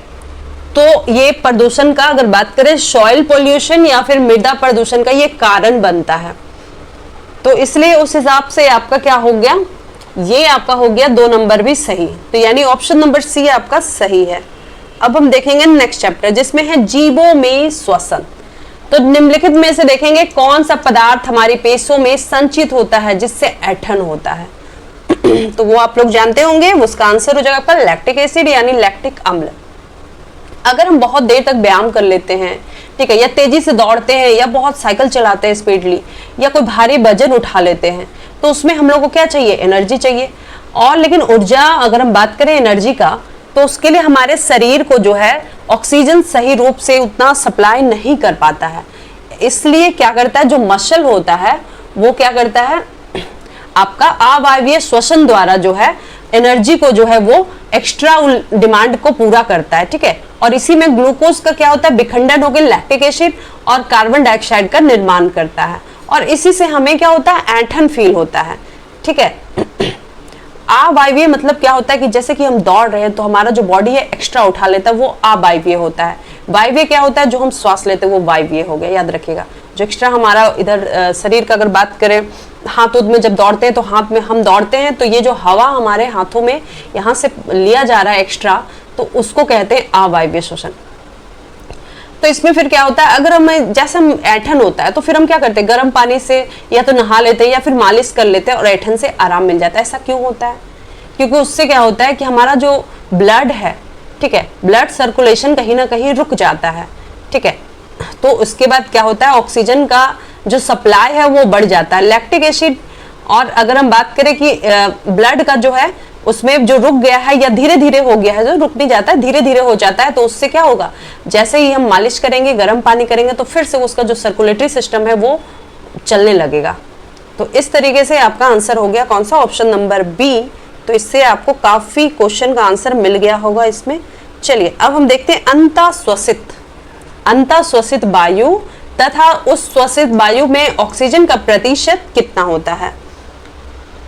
तो ये प्रदूषण का अगर बात करें, सॉइल पोल्यूशन या फिर मृदा प्रदूषण का ये कारण बनता है, तो इसलिए उस हिसाब से आपका क्या हो गया, ये आपका हो गया 2 नंबर भी सही, तो यानी ऑप्शन नंबर सी आपका सही है। अब हम देखेंगे नेक्स्ट चैप्टर, जिसमें है जीवों में श्वसन। तो निम्नलिखित में से देखेंगे कौन सा पदार्थ हमारी पेशियों में संचित होता है जिससे ऐंठन होता है। तो वो आप लोग जानते होंगे, उसका आंसर हो जाएगा आपका लैक्टिक एसिड यानी लैक्टिक अम्ल। अगर हम बहुत देर तक व्यायाम कर लेते हैं, ठीक है, या तेजी से दौड़ते हैं, या बहुत साइकिल चलाते हैं स्पीडली, या कोई भारी वजन उठा लेते हैं, तो उसमें हम लोग को क्या चाहिए, एनर्जी चाहिए। और लेकिन ऊर्जा अगर हम बात करें एनर्जी का, तो उसके लिए हमारे शरीर को जो है ऑक्सीजन सही रूप से उतना सप्लाई नहीं कर पाता है। इसलिए क्या करता है, जो मसल होता है वो क्या करता है, आपका अवायवीय श्वसन द्वारा जो है एनर्जी को जो है वो एक्स्ट्रा डिमांड को पूरा करता है, ठीक है। और इसी में ग्लूकोज का क्या होता है, विखंडन होकर लैक्टिक एसिड और कार्बन डाइऑक्साइड का निर्माण करता है, और इसी से हमें क्या होता है, ऐंठन फील होता है, ठीक है। अवायवीय मतलब क्या होता है कि जैसे कि हम दौड़ रहे हैं तो हमारा जो बॉडी है एक्स्ट्रा उठा लेता है, वो अवायवीय होता है। वायवीय क्या होता है, जो हम श्वास लेते हैं वो वायवीय हो गया, याद रखिएगा। जो एक्स्ट्रा हमारा इधर शरीर का अगर बात करें, हाथों में जब दौड़ते हैं तो हाथ में हम दौड़ते हैं तो ये जो हवा हमारे हाथों में यहाँ से लिया जा रहा है एक्स्ट्रा, तो उसको कहते हैं अवायवीय श्वसन। तो इसमें फिर क्या होता है, अगर हमें जैसे हम ऐंठन होता है तो फिर हम क्या करते हैं, गर्म पानी से या तो नहा लेते हैं या फिर मालिश कर लेते हैं और ऐंठन से आराम मिल जाता है। ऐसा क्यों होता है, क्योंकि उससे क्या होता है कि हमारा जो ब्लड है, ठीक है, ब्लड सर्कुलेशन कहीं ना कहीं रुक जाता है, ठीक है। तो उसके बाद क्या होता है, ऑक्सीजन का जो सप्लाई है वो बढ़ जाता है। लैक्टिक एसिड, और अगर हम बात करें कि ब्लड का जो है उसमें जो रुक गया है या धीरे धीरे हो गया है, जो रुक नहीं जाता है धीरे धीरे हो जाता है, तो उससे क्या होगा, जैसे ही हम मालिश करेंगे, गर्म पानी करेंगे, तो फिर से उसका जो सर्कुलेटरी सिस्टम है वो चलने लगेगा। तो इस तरीके से आपका आंसर हो गया कौन सा, ऑप्शन नंबर बी। तो इससे आपको काफी क्वेश्चन का आंसर मिल गया होगा इसमें। चलिए अब हम देखते हैं अंतःश्वसित वायु तथा उस श्वसित वायु में ऑक्सीजन का प्रतिशत कितना होता है।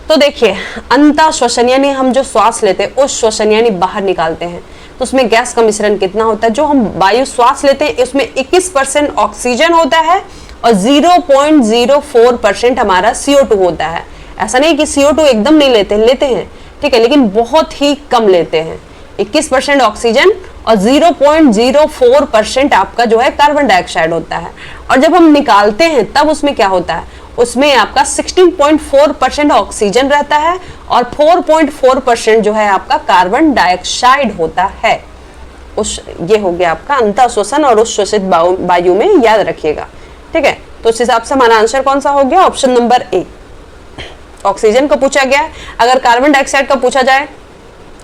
तो देखिए, अंतःश्वसन यानी हम जो श्वास लेते हैं उस श्वसन यानी बाहर निकालते हैं, तो उसमें गैस का मिश्रण कितना होता है। जो हम वायु श्वास लेते हैं उसमें 21% ऑक्सीजन होता है और 0.04% हमारा CO2 होता है। ऐसा नहीं कि CO2 एकदम नहीं लेते हैं, ठीक है, लेकिन बहुत ही कम लेते हैं। 21% ऑक्सीजन और 0.04% आपका जो है कार्बन डाइऑक्साइड होता है। और जब हम निकालते हैं तब उसमें क्या होता है, उसमें आपका 16.4% ऑक्सीजन रहता है और 4.4% जो है आपका कार्बन डाइऑक्साइड होता है। ये हो गया आपका अंतःश्वसन और उस श्वसित वायु में, याद रखिएगा, ठीक है। तो उस हिसाब से हमारा आंसर कौन सा हो गया, ऑप्शन नंबर ए। ऑक्सीजन का पूछा गया है। अगर कार्बन डाइऑक्साइड का पूछा जाए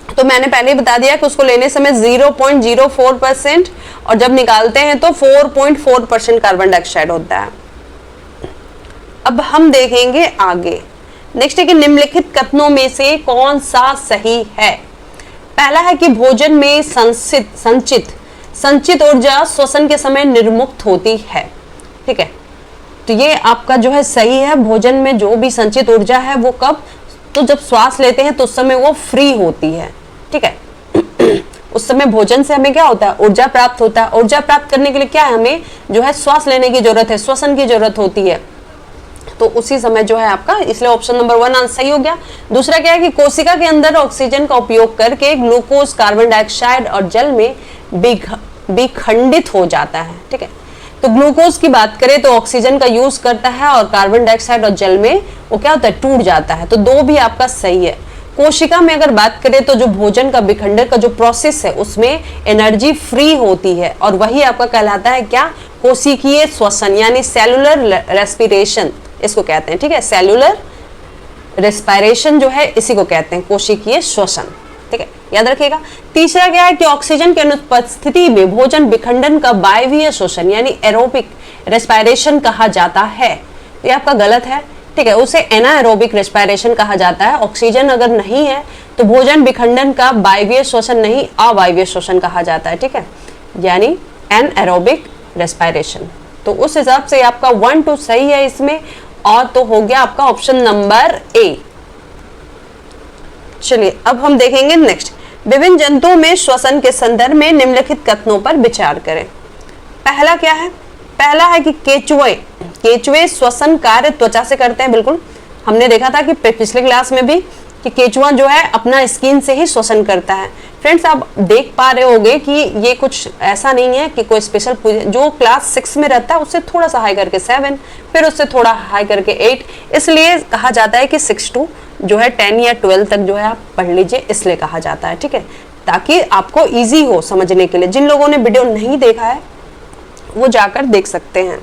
तो मैंने पहले ही बता दिया कि उसको लेने समय 0.04% और जब निकालते हैं तो 4.4% कार्बन डाइऑक्साइड होता है। अब हम देखेंगे आगे। नेक्स्ट है कि निम्नलिखित कथनों में से कौन सा सही है। पहला है कि भोजन में संचित ऊर्जा श्वसन के समय निर्मुक्त होती है, ठीक है। तो ये आपका जो है सही है। भोजन में जो भी संचित ऊर्जा है वो कब, तो जब श्वास लेते हैं तो उस समय वो फ्री होती है, ठीक है। उस समय भोजन से हमें क्या होता है, ऊर्जा प्राप्त होता है। ऊर्जा प्राप्त करने के लिए क्या है, हमें जो है श्वास लेने की जरूरत है, श्वसन की जरूरत होती है। तो उसी समय जो है आपका, इसलिए ऑप्शन नंबर 1 आंसर सही हो गया। दूसरा क्या है कि कोशिका के अंदर ऑक्सीजन का उपयोग करके ग्लूकोज, कार्बन डाइऑक्साइड और जल में विखंडित हो जाता है, ठीक है। तो ग्लूकोज की बात करें तो ऑक्सीजन का यूज करता है और कार्बन डाइऑक्साइड और जल में वो क्या होता है, टूट जाता है। तो दो भी आपका सही है। कोशिका में अगर बात करें तो जो भोजन का विखंडन का जो प्रोसेस है उसमें एनर्जी फ्री होती है और वही आपका कहलाता है क्या, कोशिकीय श्वसन यानी सेलुलर रेस्पिरेशन इसको कहते हैं, ठीक है। सेलुलर रेस्पिरेशन जो है इसी को कहते हैं कोशिकीय श्वसन, ठीक है, याद रखिएगा। तीसरा क्या है कि ऑक्सीजन की अनुपस्थिति में भोजन विखंडन का वायवीय श्वसन यानी एरोबिक रेस्पिरेशन कहा जाता है। ये आपका गलत है, ठीक है, उसे एनाएरोबिक रेस्पिरेशन कहा जाता है। ऑक्सीजन अगर नहीं है तो भोजन विखंडन का वायवीय श्वसन नहीं, अवायवीय श्वसन कहा जाता है, ठीक है, यानी एनाएरोबिक रेस्पिरेशन। तो उस हिसाब से आपका 1 2 सही है इसमें, और तो हो गया आपका ऑप्शन नंबर ए। चलिए अब हम देखेंगे नेक्स्ट, विभिन्न जंतुओं में श्वसन के संदर्भ में निम्नलिखित कथनों पर विचार करें। पहला क्या है, पहला है कि केचुए श्वसन कार्य त्वचा से करते हैं। बिल्कुल, हमने देखा था कि पिछले क्लास में भी कि केचुआ जो है अपना स्किन से ही श्वसन करता है। फ्रेंड्स, आप देख पा रहे होंगे कि ये कुछ ऐसा नहीं है कि कोई स्पेशल, जो क्लास 6 में रहता है उससे थोड़ा सा हाई करके 7, फिर उससे थोड़ा हाई करके 8, इसलिए कहा जाता है कि 6 to जो है 10 या 12 तक जो है आप पढ़ लीजिए, इसलिए कहा जाता है, ठीक है, ताकि आपको इजी हो समझने के लिए। जिन लोगों ने वीडियो नहीं देखा है वो जाकर देख सकते हैं।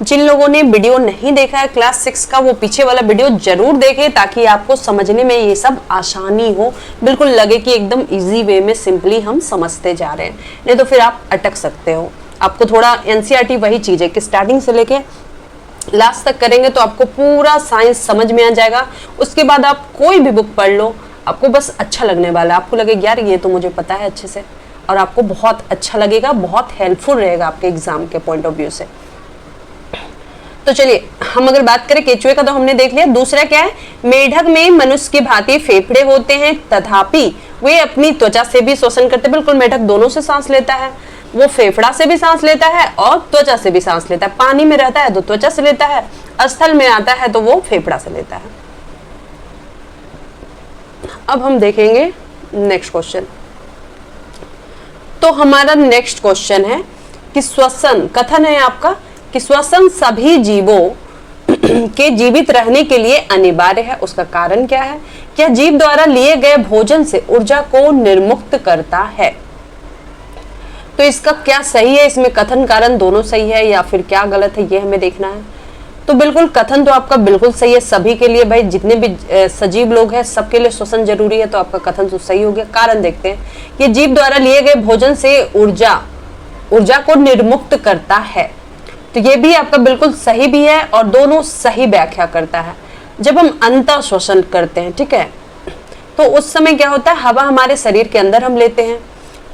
जिन लोगों ने वीडियो नहीं देखा है क्लास 6 का, वो पीछे वाला वीडियो जरूर देखें ताकि आपको समझने में ये सब आसानी हो, बिल्कुल लगे कि एकदम इजी वे में सिंपली हम समझते जा रहे हैं, नहीं तो फिर आप अटक सकते हो। आपको थोड़ा एनसीईआरटी वही चीज है कि स्टार्टिंग से लेके लास्ट तक करेंगे तो आपको पूरा साइंस समझ में आ जाएगा। उसके बाद आप कोई भी बुक पढ़ लो, आपको बस अच्छा लगने वाला है, आपको लगेगा यार ये तो मुझे पता है अच्छे से, और आपको बहुत अच्छा लगेगा, बहुत हेल्पफुल रहेगा आपके एग्जाम के पॉइंट ऑफ व्यू से। तो चलिए हम अगर बात करें केचुए का तो हमने देख लिया। दूसरा क्या है, मेढक में मनुष्य की भांति फेफड़े होते हैं तथापि वे अपनी त्वचा से भी श्वसन करते हैं। बिल्कुल, मेढक दोनों से सांस लेता है, वो फेफड़ा से भी सांस लेता है और त्वचा से भी सांस लेता है। पानी में रहता है तो त्वचा से लेता है, स्थल में आता है तो वो फेफड़ा से लेता है। अब हम देखेंगे नेक्स्ट क्वेश्चन। तो हमारा नेक्स्ट क्वेश्चन है कि श्वसन, कथन है आपका कि श्वसन सभी जीवों के जीवित रहने के लिए अनिवार्य है। उसका कारण क्या है? क्या जीव द्वारा लिए गए भोजन से ऊर्जा को निर्मुक्त करता है? तो इसका क्या सही है, इसमें कथन कारण दोनों सही है या फिर क्या गलत है, ये हमें देखना है। तो बिल्कुल कथन तो आपका बिल्कुल सही है, सभी के लिए, भाई जितने भी सजीव लोग हैं सबके लिए श्वसन जरूरी है, तो आपका कथन तो सही हो गया। कारण देखते हैं, ये जीव द्वारा लिए गए भोजन से ऊर्जा को निर्मुक्त करता है, तो ये भी आपका बिल्कुल सही भी है और दोनों सही व्याख्या करता है। जब हम अंतः श्वसन करते हैं, ठीक है, तो उस समय क्या होता है, हवा हमारे शरीर के अंदर हम लेते हैं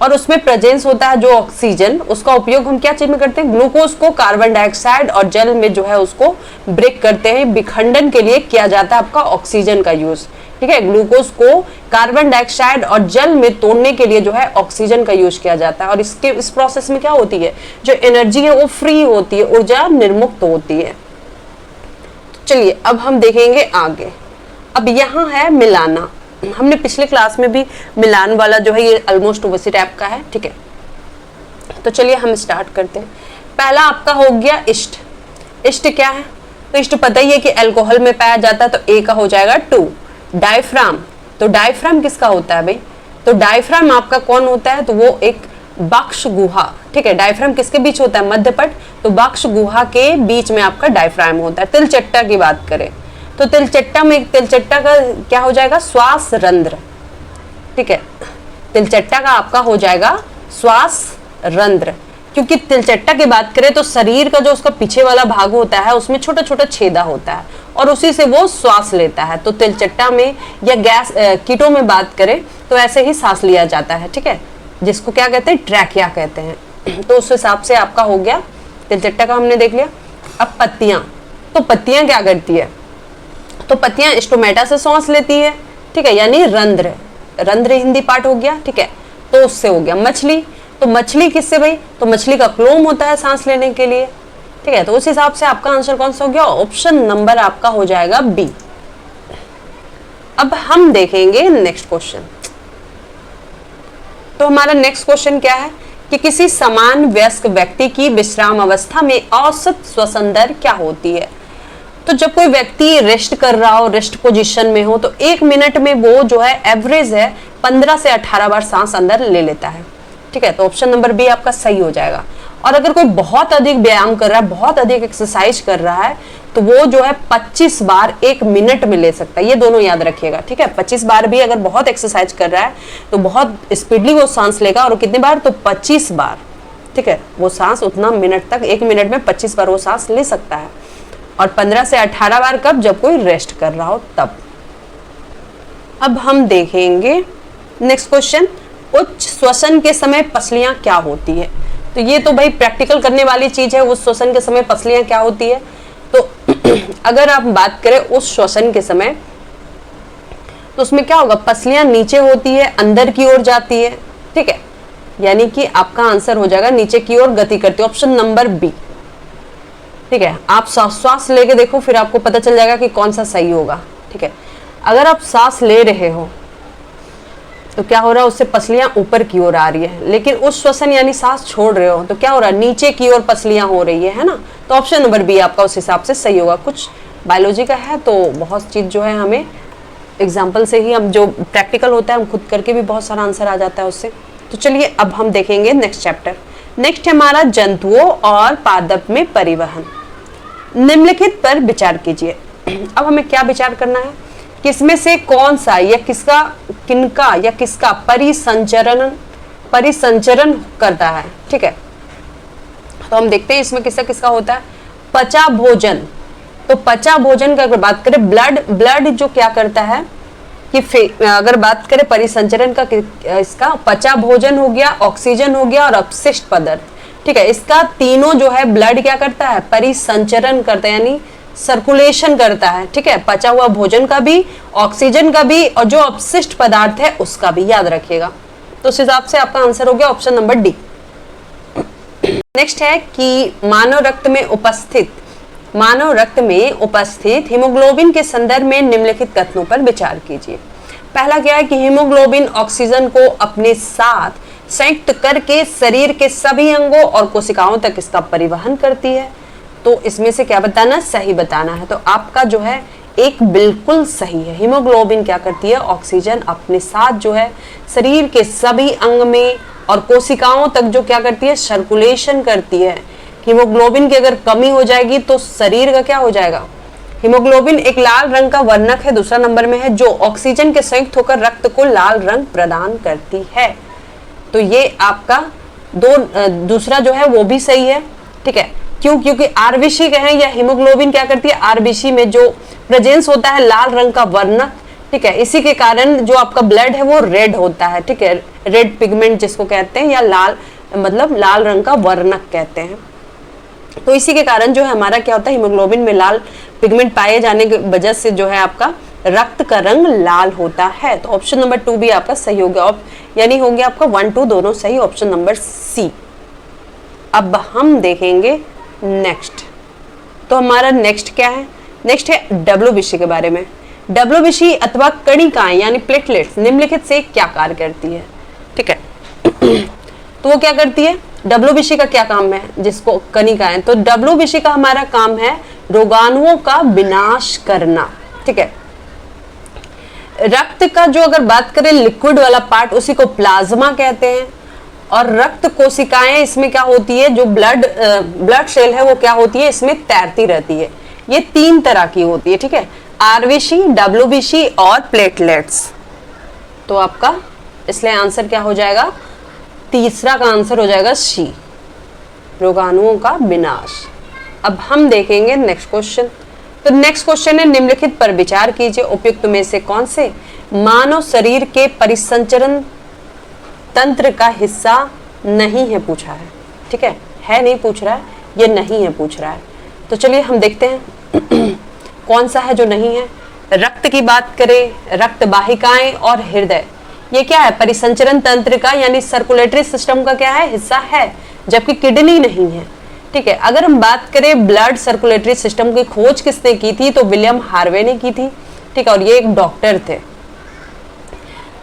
और उसमें प्रेजेंस होता है जो ऑक्सीजन, उसका उपयोग हम क्या चीज में करते हैं, ग्लूकोज को कार्बन डाइऑक्साइड और जल में जो है उसको ब्रेक करते हैं, विखंडन के लिए किया जाता है आपका ऑक्सीजन का यूज, ठीक है। ग्लूकोज को कार्बन डाइऑक्साइड और जल में तोड़ने के लिए जो है ऑक्सीजन का यूज किया जाता है, और इस प्रोसेस में क्या होती है, जो एनर्जी है वो फ्री होती है, ऊर्जा निर्मुक्त होती है। तो चलिए अब हम देखेंगे आगे। अब यहाँ है मिलाना, हमने पिछले क्लास में भी मिलान वाला जो है ये ऑलमोस्ट उसी टाइप का है, ठीक है। तो चलिए हम स्टार्ट करते हैं। पहला आपका हो गया इष्ट। इष्ट क्या है, तो इष्ट पता ही है कि अल्कोहल में पाया जाता है, तो ए का हो जाएगा 2। डायफ्राम, तो डायफ्राम किसका होता है भाई, तो डायफ्राम आपका कौन होता है, तो वो एक बाक्ष गुहा, ठीक है। डायफ्राम किसके बीच होता है, मध्यपट, तो बाक्ष गुहा के बीच में आपका डायफ्राम होता है। तिलचट्टा की बात करें तो तिलचट्टा का क्या हो जाएगा, श्वास रंध्र, ठीक है। तिलचट्टा का आपका हो जाएगा श्वास रंध्र, क्योंकि तिलचट्टा की बात करें तो शरीर का जो उसका पीछे वाला भाग होता है उसमें छोटा छोटा छेदा होता है और उसी से वो श्वास लेता है। तो तिलचट्टा में या गैस कीटों में बात करें तो ऐसे ही सांस लिया जाता है, ठीक है, जिसको क्या कहते हैं, ट्रैकिया कहते हैं। तो उस हिसाब से आपका हो गया तिलचट्टा का, हमने देख लिया। अब पत्तियां, तो पत्तियां क्या करती है, तो पत्तियां स्टोमेटा से सांस लेती है, ठीक है, यानी रंध्र, रंध्र हिंदी पार्ट हो गया, ठीक है। तो उससे हो गया मछली, तो मछली किससे भाई, तो मछली का क्लोम होता है सांस लेने के लिए, ठीक है। तो उस हिसाब से आपका आंसर कौन सा हो गया, ऑप्शन नंबर आपका हो जाएगा बी। अब हम देखेंगे नेक्स्ट क्वेश्चन। तो हमारा नेक्स्ट क्वेश्चन क्या है कि किसी समान वयस्क व्यक्ति की विश्राम अवस्था में औसत श्वसन दर क्या होती है। तो जब कोई व्यक्ति रेस्ट कर रहा हो, रेस्ट पोजीशन में हो, तो 1 मिनट में वो जो है एवरेज है 15 से 18 बार सांस अंदर ले लेता है, ठीक है। तो ऑप्शन नंबर बी आपका सही हो जाएगा। और अगर कोई बहुत अधिक व्यायाम कर रहा है, बहुत अधिक एक्सरसाइज कर रहा है, तो वो जो है 25 बार 1 मिनट में ले सकता है, ये दोनों याद रखिएगा, ठीक है। 25 बार भी अगर बहुत एक्सरसाइज कर रहा है तो बहुत स्पीडली वो सांस लेगा, और कितनी बार, तो 25 बार, ठीक है। वो सांस उतना मिनट तक, 1 मिनट में 25 बार वो सांस ले सकता है, और 15 से 18 बार कब, जब कोई रेस्ट कर रहा हो तब। अब हम देखेंगे नेक्स्ट क्वेश्चन, उच्च श्वसन के समय पसलियां क्या होती है। तो ये तो भाई प्रैक्टिकल करने वाली चीज है, उस श्वसन के समय पसलियां क्या होती है। तो अगर आप बात करें उस श्वसन के समय, तो उसमें क्या होगा, पसलियां नीचे होती है, अंदर की ओर जाती है, ठीक है, यानी कि आपका आंसर हो जाएगा नीचे की ओर गति करती है, ऑप्शन नंबर बी, ठीक है। आप सांस लेके देखो, फिर आपको पता चल जाएगा कि कौन सा सही होगा, ठीक है। अगर आप सांस ले रहे हो तो क्या हो रहा है, उससे पसलियां ऊपर की ओर आ रही है, लेकिन उस श्वसन यानी सांस छोड़ रहे हो तो क्या हो रहा है, नीचे की ओर पसलियां हो रही है ना। तो ऑप्शन नंबर बी आपका उस हिसाब से सही होगा। कुछ बायोलॉजी का है तो बहुत चीज जो है हमें एग्जाम्पल से ही, हम जो प्रैक्टिकल होता है हम खुद करके भी बहुत सारा आंसर आ जाता है उससे। तो चलिए अब हम देखेंगे नेक्स्ट चैप्टर। नेक्स्ट है हमारा जंतुओं और पादप में परिवहन। निम्नलिखित पर विचार कीजिए। अब हमें क्या विचार करना है, किसमें से कौन सा या किसका परिसंचरण करता है, ठीक है। तो हम देखते हैं इसमें किसका किसका होता है, पचा भोजन। तो पचा भोजन का अगर बात करें, ब्लड जो क्या करता है कि अगर बात करें परिसंचरण का, इसका पचा भोजन हो गया, ऑक्सीजन हो गया और अपशिष्ट पदार्थ, ठीक है, इसका तीनों जो है ब्लड क्या करता है, परिसंचरण करता है, यानी सर्कुलेशन करता है, ठीक है, पचा हुआ भोजन का भी, ऑक्सीजन का भी और जो अपशिष्ट पदार्थ है उसका भी, याद रखिएगा। तो उस हिसाब से आपका आंसर हो गया ऑप्शन नंबर डी। नेक्स्ट है कि मानव रक्त में उपस्थित हीमोग्लोबिन के संदर्भ में निम्नलिखित कथनों पर विचार कीजिए। पहला क्या है कि हीमोग्लोबिन ऑक्सीजन को अपने साथ संयुक्त करके शरीर के सभी अंगों और कोशिकाओं तक इसका परिवहन करती है। तो इसमें से क्या बताना, सही बताना है। तो आपका जो है एक बिल्कुल सही है। हीमोग्लोबिन क्या करती है, ऑक्सीजन अपने साथ जो है शरीर के सभी अंग में और कोशिकाओं तक जो क्या करती है, सर्कुलेशन करती है। हीमोग्लोबिन की अगर कमी हो जाएगी तो शरीर का क्या हो जाएगा। हीमोग्लोबिन एक लाल रंग का वर्णक है, दूसरा नंबर में है, जो ऑक्सीजन के संयुक्त होकर रक्त को लाल रंग प्रदान करती है। तो ये आपका दूसरा जो है वो भी सही है, ठीक है। क्यों, क्योंकि आरबीसी कहें या हीमोग्लोबिन क्या करती है, आरबीसी में जो प्रेजेंस होता है लाल रंग का वर्णक, ठीक है, इसी के कारण जो आपका ब्लड है वो रेड होता है, ठीक है, रेड पिगमेंट जिसको कहते हैं, या लाल मतलब लाल रंग का वर्णक कहते हैं। तो इसी के कारण जो है हमारा क्या होता है, हीमोग्लोबिन में लाल पिगमेंट पाए जाने की वजह से जो है आपका रक्त का रंग लाल होता है। तो ऑप्शन नंबर 2 भी आपका सही हो गया, यानी हो गया आपका 1 2 दोनों सही, ऑप्शन नंबर सी। अब हम देखेंगे नेक्स्ट। तो हमारा नेक्स्ट क्या है, नेक्स्ट है डब्ल्यूबीसी के बारे में। डब्ल्यूबीसी अथवा कणिकाएं यानी प्लेटलेट्स निम्नलिखित से क्या कार्य करती है, ठीक है। तो वो क्या करती है, डब्ल्यूबीसी का क्या काम है, जिसको कणिकाएं, तो डब्ल्यूबीसी का हमारा काम है रोगाणुओं का विनाश करना, ठीक है। रक्त का जो अगर बात करें लिक्विड वाला पार्ट, उसी को प्लाज्मा कहते हैं। और रक्त कोशिकाएं इसमें क्या होती है, जो ब्लड सेल है वो क्या होती है, इसमें तैरती रहती है। ये 3 तरह की होती है, ठीक है, आरबीसी, डब्ल्यूबीसी और प्लेटलेट्स। तो आपका इसलिए आंसर क्या हो जाएगा, तीसरा का आंसर हो जाएगा सी, रोगाणुओं का विनाश। अब हम देखेंगे नेक्स्ट क्वेश्चन। तो नेक्स्ट क्वेश्चन है, निम्नलिखित पर विचार कीजिए, उपयुक्त में से कौन से मानव शरीर के परिसंचरण तंत्र का हिस्सा नहीं है, पूछा है, ठीक है नहीं पूछ रहा है, ये नहीं है पूछ रहा है। तो चलिए हम देखते हैं कौन सा है जो नहीं है। रक्त की बात करें, रक्त वाहिकाएं और हृदय, ये क्या है, परिसंचरण तंत्र का यानी सर्कुलेटरी सिस्टम का क्या है, हिस्सा है, जबकि किडनी नहीं है, ठीक है। अगर हम बात करें ब्लड सर्कुलेटरी सिस्टम की खोज किसने की थी, तो विलियम हार्वे ने की थी, ठीक है, और ये एक डॉक्टर थे।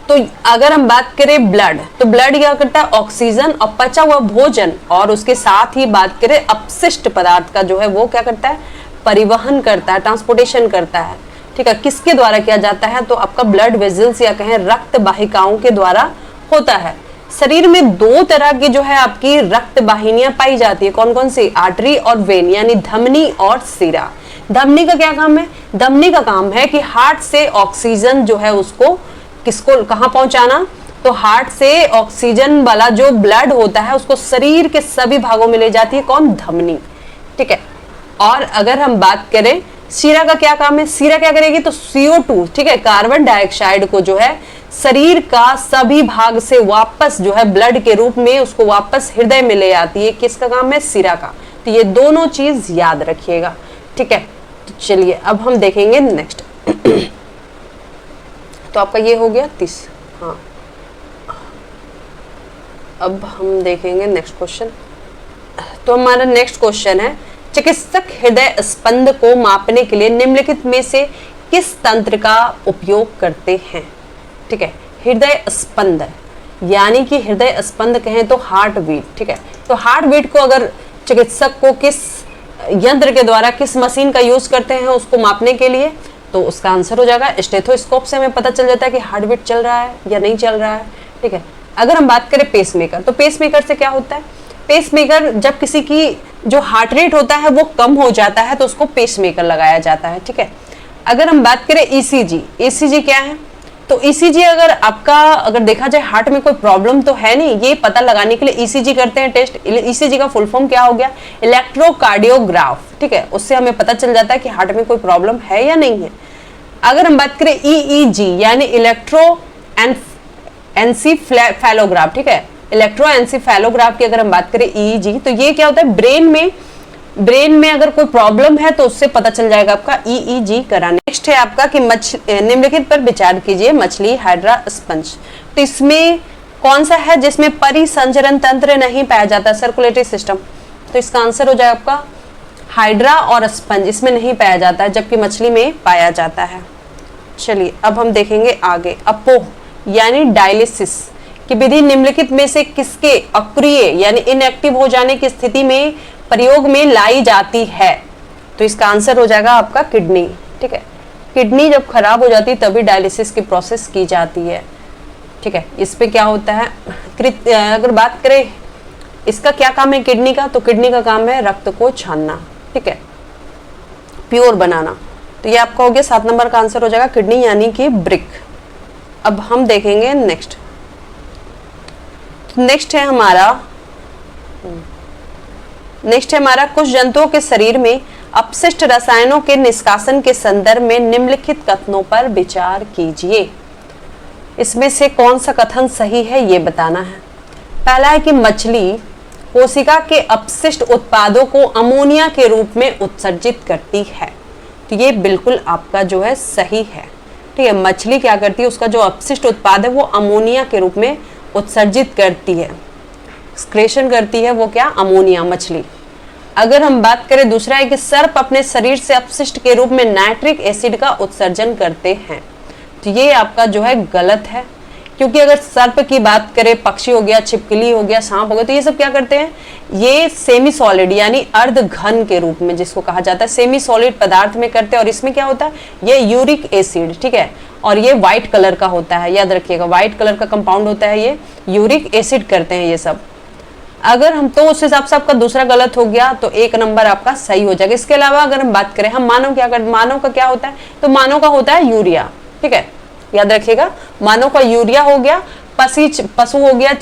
तो अगर हम बात करें ब्लड, तो ब्लड क्या करता है, ऑक्सीजन और पचा हुआ भोजन और उसके साथ ही बात करें अपशिष्ट पदार्थ का जो है वो क्या करता है, परिवहन करता है, ट्रांसपोर्टेशन करता है, ठीक है। किसके द्वारा किया जाता है, तो आपका ब्लड वेजल्स या कहें रक्त वाहिकाओं के द्वारा होता है। शरीर में 2 तरह की जो है आपकी रक्त वाहिनियां पाई जाती है, कौन कौन सी, आर्टरी और वेन, यानी धमनी और सिरा। धमनी का क्या काम है, धमनी का काम है कि हार्ट से ऑक्सीजन जो है उसको किसको कहां पहुंचाना, तो हार्ट से ऑक्सीजन वाला जो ब्लड होता है उसको शरीर के सभी भागों में ले जाती है, कौन, धमनी, ठीक है। और अगर हम बात करें सीरा का क्या काम है, सीरा क्या करेगी, तो CO2, ठीक है, कार्बन डाइऑक्साइड को जो है शरीर का सभी भाग से वापस जो है ब्लड के रूप में उसको वापस हृदय में ले आती है, किसका काम है, सीरा का। तो ये दोनों चीज याद रखिएगा, ठीक है। तो चलिए अब हम देखेंगे नेक्स्ट। तो आपका ये हो गया 30, हाँ। अब हम देखेंगे नेक्स्ट क्वेश्चन। तो हमारा नेक्स्ट क्वेश्चन है, चिकित्सक हृदय स्पंद को मापने के लिए निम्नलिखित में से किस तंत्र का उपयोग करते हैं, ठीक है। हृदय स्पंद यानी कि हृदय स्पंद कहें तो हार्ट बीट, ठीक है। तो हार्ट बीट को अगर चिकित्सक को किस यंत्र के द्वारा, किस मशीन का यूज करते हैं उसको मापने के लिए, तो उसका आंसर हो जाएगा स्टेथोस्कोप से हमें पता चल जाता है कि हार्ट बीट चल रहा है या नहीं चल रहा है, ठीक है। अगर हम बात करें पेसमेकर, तो पेसमेकर से क्या होता है, पेसमेकर जब किसी की जो हार्ट रेट होता है वो कम हो जाता है तो उसको पेसमेकर लगाया जाता है, ठीक है। अगर हम बात करें ECG, ECG क्या है, तो ईसीजी अगर आपका अगर देखा जाए हार्ट में कोई प्रॉब्लम तो है नहीं, ये पता लगाने के लिए ईसीजी करते हैं टेस्ट। ईसीजी का फुल फॉर्म क्या हो गया? इलेक्ट्रोकार्डियोग्राफ, ठीक है। उससे हमें पता चल जाता है कि हार्ट में कोई प्रॉब्लम है या नहीं है। अगर हम बात करें ईईजी यानी इलेक्ट्रो एनसीफेलोग्राफ, ठीक है, इलेक्ट्रो एनसीफेलोग्राफ की अगर हम बात करें ईईजी, तो ये क्या होता है? ब्रेन में अगर कोई प्रॉब्लम है तो उससे पता चल जाएगा आपका ईईजी कराने। नेक्स्ट है आपका कि निम्नलिखित पर विचार कीजिए, मछली, हाइड्रा, स्पंज। तो इसमें कौन सा है जिसमें परिसंचरण तंत्र नहीं पाया जाता? Circulatory system. तो इसका आंसर हो जाए आपका हाइड्रा और स्पंज, इसमें नहीं पाया जाता है, जबकि मछली में पाया जाता है। चलिए अब हम देखेंगे आगे। अपोह यानी डायलिसिस की विधि निम्नलिखित में से किसके अक्रिय यानी इनएक्टिव हो जाने की स्थिति में प्रयोग में लाई जाती है? तो इसका आंसर हो जाएगा आपका किडनी, ठीक है। किडनी जब खराब हो जाती है तभी डायलिसिस की प्रोसेस की जाती है, ठीक है। इस पे क्या होता है? अगर बात करें इसका क्या काम है किडनी का, तो किडनी का काम है रक्त को छानना, ठीक है, प्योर बनाना। तो ये आपका हो गया 7 नंबर का आंसर हो जाएगा किडनी यानी कि ब्रिक। अब हम देखेंगे नेक्स्ट है हमारा कुछ जंतुओं के शरीर में अपशिष्ट रसायनों के निष्कासन के संदर्भ में निम्नलिखित कथनों पर विचार कीजिए। इसमें से कौन सा कथन सही है ये बताना है। पहला है कि मछली कोशिका के अपशिष्ट उत्पादों को अमोनिया के रूप में उत्सर्जित करती है। तो ये बिल्कुल आपका जो है सही है, ठीक है। मछली क्या करती है? उसका जो अपशिष्ट उत्पाद है वो अमोनिया के रूप में उत्सर्जित करती है, एक्सक्रेशन करती है, वो क्या? अमोनिया, मछली। अगर हम बात करें दूसरा है कि सर्प अपने शरीर से अपशिष्ट के रूप में नाइट्रिक एसिड का उत्सर्जन करते हैं। तो ये आपका जो है गलत है, क्योंकि अगर सर्प की बात करें, पक्षी हो गया, छिपकली हो गया, सांप हो गया, तो ये सब क्या करते हैं? ये सेमी सॉलिड यानी अर्ध घन के रूप में जिसको कहा जाता है सेमी सॉलिड पदार्थ में करते हैं। और इसमें क्या होता है? ये यूरिक एसिड, ठीक है, और ये व्हाइट कलर का होता है, याद रखिएगा व्हाइट कलर का कंपाउंड होता है, ये यूरिक एसिड करते हैं ये सब। अगर हम तो उस हिसाब से आपका दूसरा गलत हो गया, तो 1 नंबर आपका सही हो जाएगा। इसके अलावा अगर हम बात करें हम मानव का क्या होता है? तो मानव का होता है यूरिया, ठीक है, याद रखिएगा मानव का यूरिया हो गया, पशु हो गया,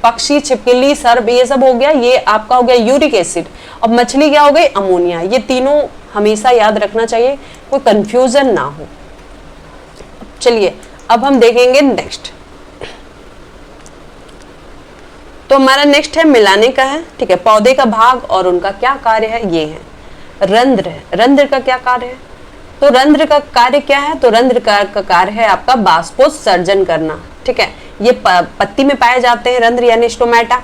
पक्षी, छिपकली, सर्प, ये सब हो गया, ये आपका हो गया यूरिक एसिड। और मछली क्या हो गई? अमोनिया। ये तीनों हमेशा याद रखना चाहिए, कोई कंफ्यूजन ना हो। चलिए अब हम देखेंगे नेक्स्ट। तो हमारा नेक्स्ट है मिलाने का है, ठीक है। पौधे का भाग और उनका क्या कार्य है, ये है रंध्र। रंध्र का क्या कार्य है? तो रंध्र का कार्य क्या है? तो रंध्र का कार्य है आपका बाष्पोत्सर्जन करना, ठीक है। ये पत्ती में पाए जाते हैं रंध्र यानी स्टोमेटा।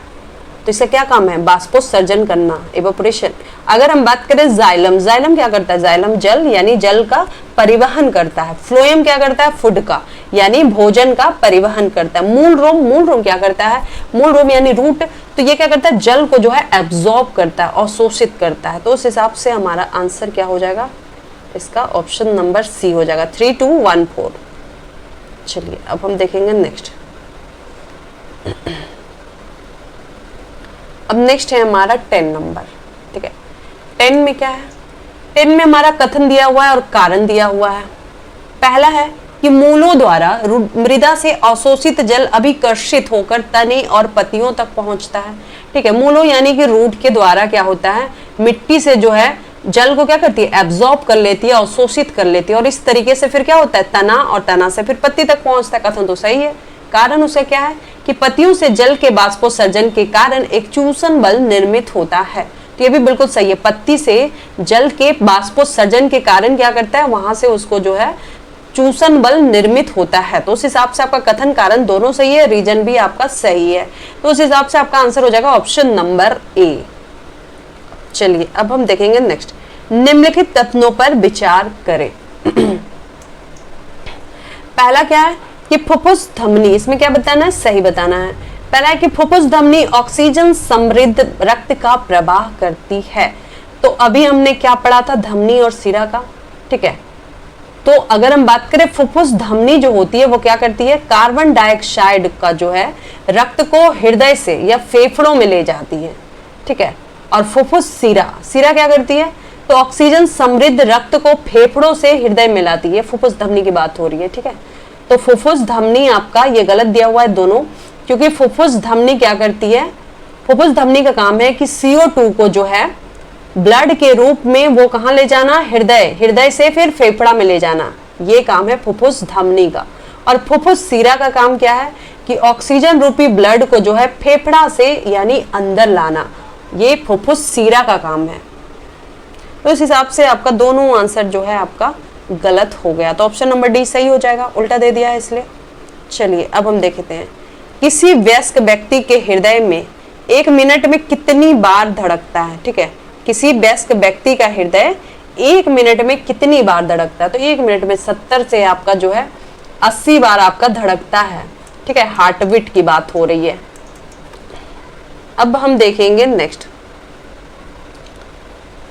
तो इसका क्या काम है? बाष्पोत्सर्जन करना, इवेपोरेशन। अगर हम बात करें जाइलम, जाइलम क्या करता है? जाइलम जल यानी जल का परिवहन करता है। फ्लोएम क्या करता है? फूड का यानी भोजन का परिवहन करता है। मूल रोम क्या करता है? मूल रोम यानी रूट, तो ये क्या करता है? जल को जो है एब्जॉर्ब करता है और शोषित करता है। तो उस हिसाब से हमारा आंसर क्या हो जाएगा? इसका ऑप्शन नंबर सी हो जाएगा 3214। चलिए अब हम देखेंगे नेक्स्ट। अब नेक्स्ट है हमारा 10 नंबर, ठीक है। 10 में क्या है? 10 में हमारा कथन दिया हुआ है और कारण दिया हुआ है। पहला है कि मूलों द्वारा मृदा से अवशोषित जल अभिकर्षित होकर तने और पत्तियों तक पहुंचता है, ठीक है। मूलों यानी कि रूट के द्वारा क्या होता है? मिट्टी से जो है जल को क्या करती है? एब्जॉर्ब कर लेती है, अवशोषित कर लेती है, और इस तरीके से फिर क्या होता है? तना, और तना से फिर पत्ती तक पहुंचता है। कथन तो सही है। कारण उसे क्या है कि पत्तियों से जल के बाष्पोत्सर्जन के कारण एक चूसन बल निर्मित होता है। तो ये भी बिल्कुल सही है। पत्ती से जल के बाष्पोत्सर्जन के कारण क्या करता है? वहां से उसको जो है चूसन बल निर्मित होता है। तो उस हिसाब से आपका कथन कारण दोनों सही है, रीजन भी आपका सही है। तो उस हिसाब से आपका आंसर हो जाएगा ऑप्शन नंबर ए। चलिए अब हम देखेंगे नेक्स्ट। निम्नलिखित कथनों पर विचार करें। पहला क्या है कि फुफ्फुस धमनी, इसमें क्या बताना है? सही बताना है। पहला है कि फुफ्फुस धमनी ऑक्सीजन समृद्ध रक्त का प्रवाह करती है। तो अभी हमने क्या पढ़ा था? धमनी और सिरा का, ठीक है। तो अगर हम बात करें फुफ्फुस धमनी जो होती है वो क्या करती है? कार्बन डाइऑक्साइड का जो है रक्त को हृदय से या फेफड़ों में ले जाती है, ठीक है। और फुफ्फुस सिरा क्या करती है? तो ऑक्सीजन समृद्ध रक्त को फेफड़ों से हृदय में लाती है। फुफ्फुस धमनी की बात हो रही है, ठीक है। तो फुफ्फुस धमनी आपका ये गलत दिया हुआ है दोनों, क्योंकि फुफ्फुस धमनी क्या करती है, फुफ्फुस धमनी का काम है कि CO2 को जो है ब्लड के रूप में वो कहाँ ले जाना, हृदय से फिर फेफड़ा में ले जाना, ये काम है फुफ्फुस धमनी का। और फुफ्फुस सीरा का काम क्या है कि ऑक्सीजन रूपी ब्लड को जो है फेफड़ा से यानी अंदर लाना, ये फुफ्फुस सीरा का काम है। तो इस हिसाब से आपका दोनों आंसर जो है आपका गलत हो गया, तो ऑप्शन नंबर डी सही हो जाएगा, उल्टा दे दिया है इसलिए। चलिए अब हम देखते हैं, किसी वयस्क व्यक्ति के हृदय में 1 मिनट में कितनी बार धड़कता है। ठीक है, किसी वयस्क व्यक्ति का हृदय 1 मिनट में कितनी बार धड़कता है, तो 1 मिनट में 70 से आपका जो है 80 बार आपका धड़कता है। ठीक है, हार्ट बीट की बात हो रही है। अब हम देखेंगे नेक्स्ट,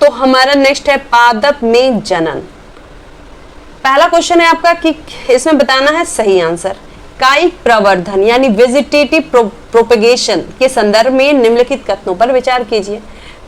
तो हमारा नेक्स्ट है पादप में जनन। पहला क्वेश्चन है आपका कि इसमें बताना है सही आंसर। कायिक प्रवर्धन यानी वेजिटेटिव प्रोपेगेशन के संदर्भ में निम्नलिखित कथनों पर विचार कीजिए।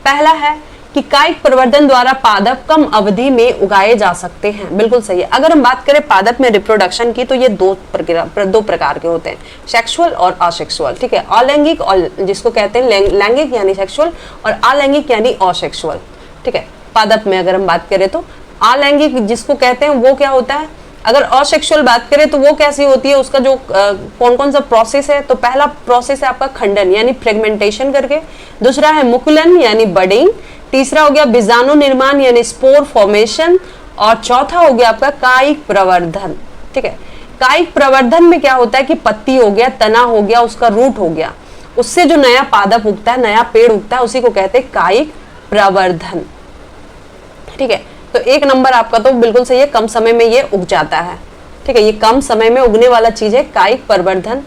पहला है कि कायिक प्रवर्धन द्वारा पादप कम अवधि में उगाए जा सकते हैं, बिल्कुल सही है। अगर हम बात करें पादप में रिप्रोडक्शन की, तो ये दो प्रकार के होते हैं, सेक्सुअल और असेक्सुअल। ठीक है, अलैंगिक और जिसको कहते हैं लैंगिक यानी सेक्सुअल, और अलैंगिक यानी असेक्सुअल। ठीक है, पादप में अगर हम बात करें तो अलैंगिक जिसको कहते हैं वो क्या होता है। अगर असेक्सुअल बात करें तो वो कैसी होती है, उसका जो कौन कौन सा प्रोसेस है, तो पहला प्रोसेस है आपका खंडन यानी फ्रेगमेंटेशन करके, दूसरा है मुकुलन यानी बडिंग, तीसरा हो गया बीजाणु निर्माण यानी स्पोर फॉर्मेशन, और चौथा हो गया आपका कायिक प्रवर्धन। ठीक है, कायिक प्रवर्धन में क्या होता है कि पत्ती हो गया, तना हो गया, उसका रूट हो गया, उससे जो नया पादप उगता है, नया पेड़ उगता है, उसी को कहते हैं कायिक प्रवर्धन। ठीक है, तो 1 नंबर आपका तो बिल्कुल सही है, कम समय में ये उग जाता है। ठीक है, ये कम समय में उगने वाला चीज है कायिक प्रवर्धन,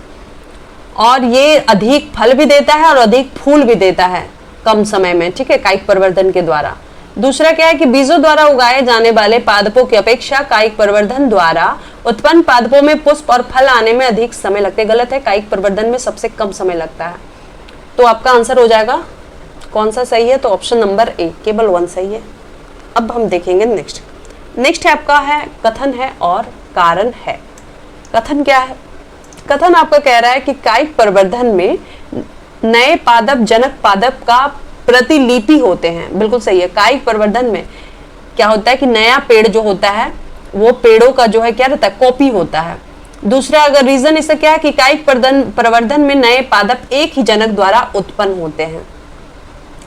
और ये अधिक फल भी देता है और अधिक फूल भी देता है कम समय में। ठीक है, कायिक प्रवर्धन के द्वारा। दूसरा क्या है कि बीजों द्वारा उगाए जाने वाले पादपों की अपेक्षा कायिक प्रवर्धन द्वारा उत्पन्न पादपों में पुष्प और फल आने में अधिक समय लगते हैं। गलत है, कायिक प्रवर्धन में सबसे कम समय लगता है। तो आपका आंसर हो जाएगा कौन सा सही है, तो ऑप्शन नंबर ए, केवल 1 सही है। अब हम देखेंगे नेक्स्ट है आपका है कथन है और कारण है। कथन क्या है, कथन आपका कह रहा है कि कायिक प्रवर्धन में नए पादप जनक पादप का प्रतिलिपि होते हैं, बिल्कुल सही है। कायिक प्रवर्धन में क्या होता है कि नया पेड़ जो होता है वो पेड़ों का जो है क्या रहता है, कॉपी होता है। दूसरा अगर रीजन इसका क्या है कि कायिक प्रवर्धन में नए पादप एक ही जनक द्वारा उत्पन्न होते हैं,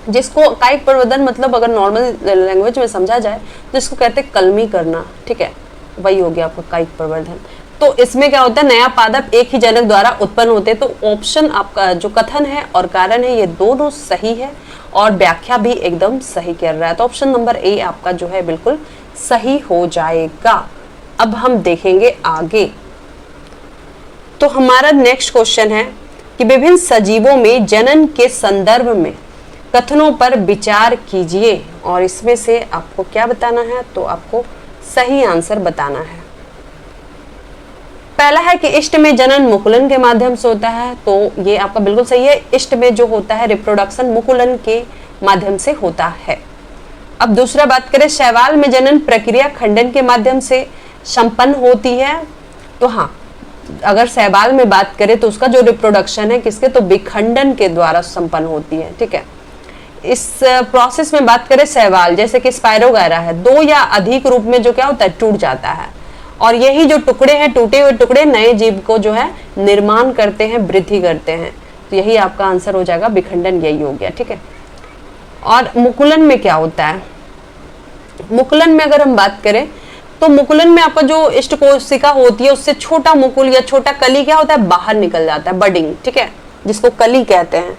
जिसको कायिक प्रवर्धन मतलब अगर नॉर्मल लैंग्वेज में समझा जाए तो इसको कहते हैं कलमी करना। ठीक है, वही हो गया आपका कायिक प्रवर्धन। तो इसमें क्या होता है, नया पादप एक ही जनक द्वारा उत्पन्न होते हैं। तो ऑप्शन आपका जो कथन है और कारण है ये दोनों सही है, और व्याख्या भी एकदम सही कर रहा है। तो ऑप्शन नंबर ए आपका जो है बिल्कुल सही हो जाएगा। अब हम देखेंगे आगे, तो हमारा नेक्स्ट क्वेश्चन है कि विभिन्न सजीवों में जनन के संदर्भ में कथनों पर विचार कीजिए, और इसमें से आपको क्या बताना है, तो आपको सही आंसर बताना है। पहला है कि इष्ट में जनन मुकुलन के माध्यम से होता है, तो ये आपका बिल्कुल सही है। इष्ट में जो होता है रिप्रोडक्शन मुकुलन के माध्यम से होता है। अब दूसरा बात करें, शैवाल में जनन प्रक्रिया खंडन के माध्यम से संपन्न होती है। तो हाँ, अगर शैवाल में बात करें तो उसका जो रिप्रोडक्शन है किसके, तो विखंडन के द्वारा संपन्न होती है। ठीक है, इस प्रोसेस में बात करें शैवाल जैसे कि स्पायरोगायरा है, 2 या अधिक रूप में जो क्या होता है, टूट जाता है, और यही जो टुकड़े हैं, टूटे हुए टुकड़े नए जीव को जो है निर्माण करते हैं, वृद्धि करते हैं। तो यही आपका आंसर हो जाएगा, विखंडन यही हो गया। ठीक है, और मुकुलन में क्या होता है, मुकुलन में अगर हम बात करें तो मुकुलन में आपका जो इष्ट कोशिका होती है उससे छोटा मुकुल या छोटा कली क्या होता है, बाहर निकल जाता है, बडिंग। ठीक है, जिसको कली कहते हैं।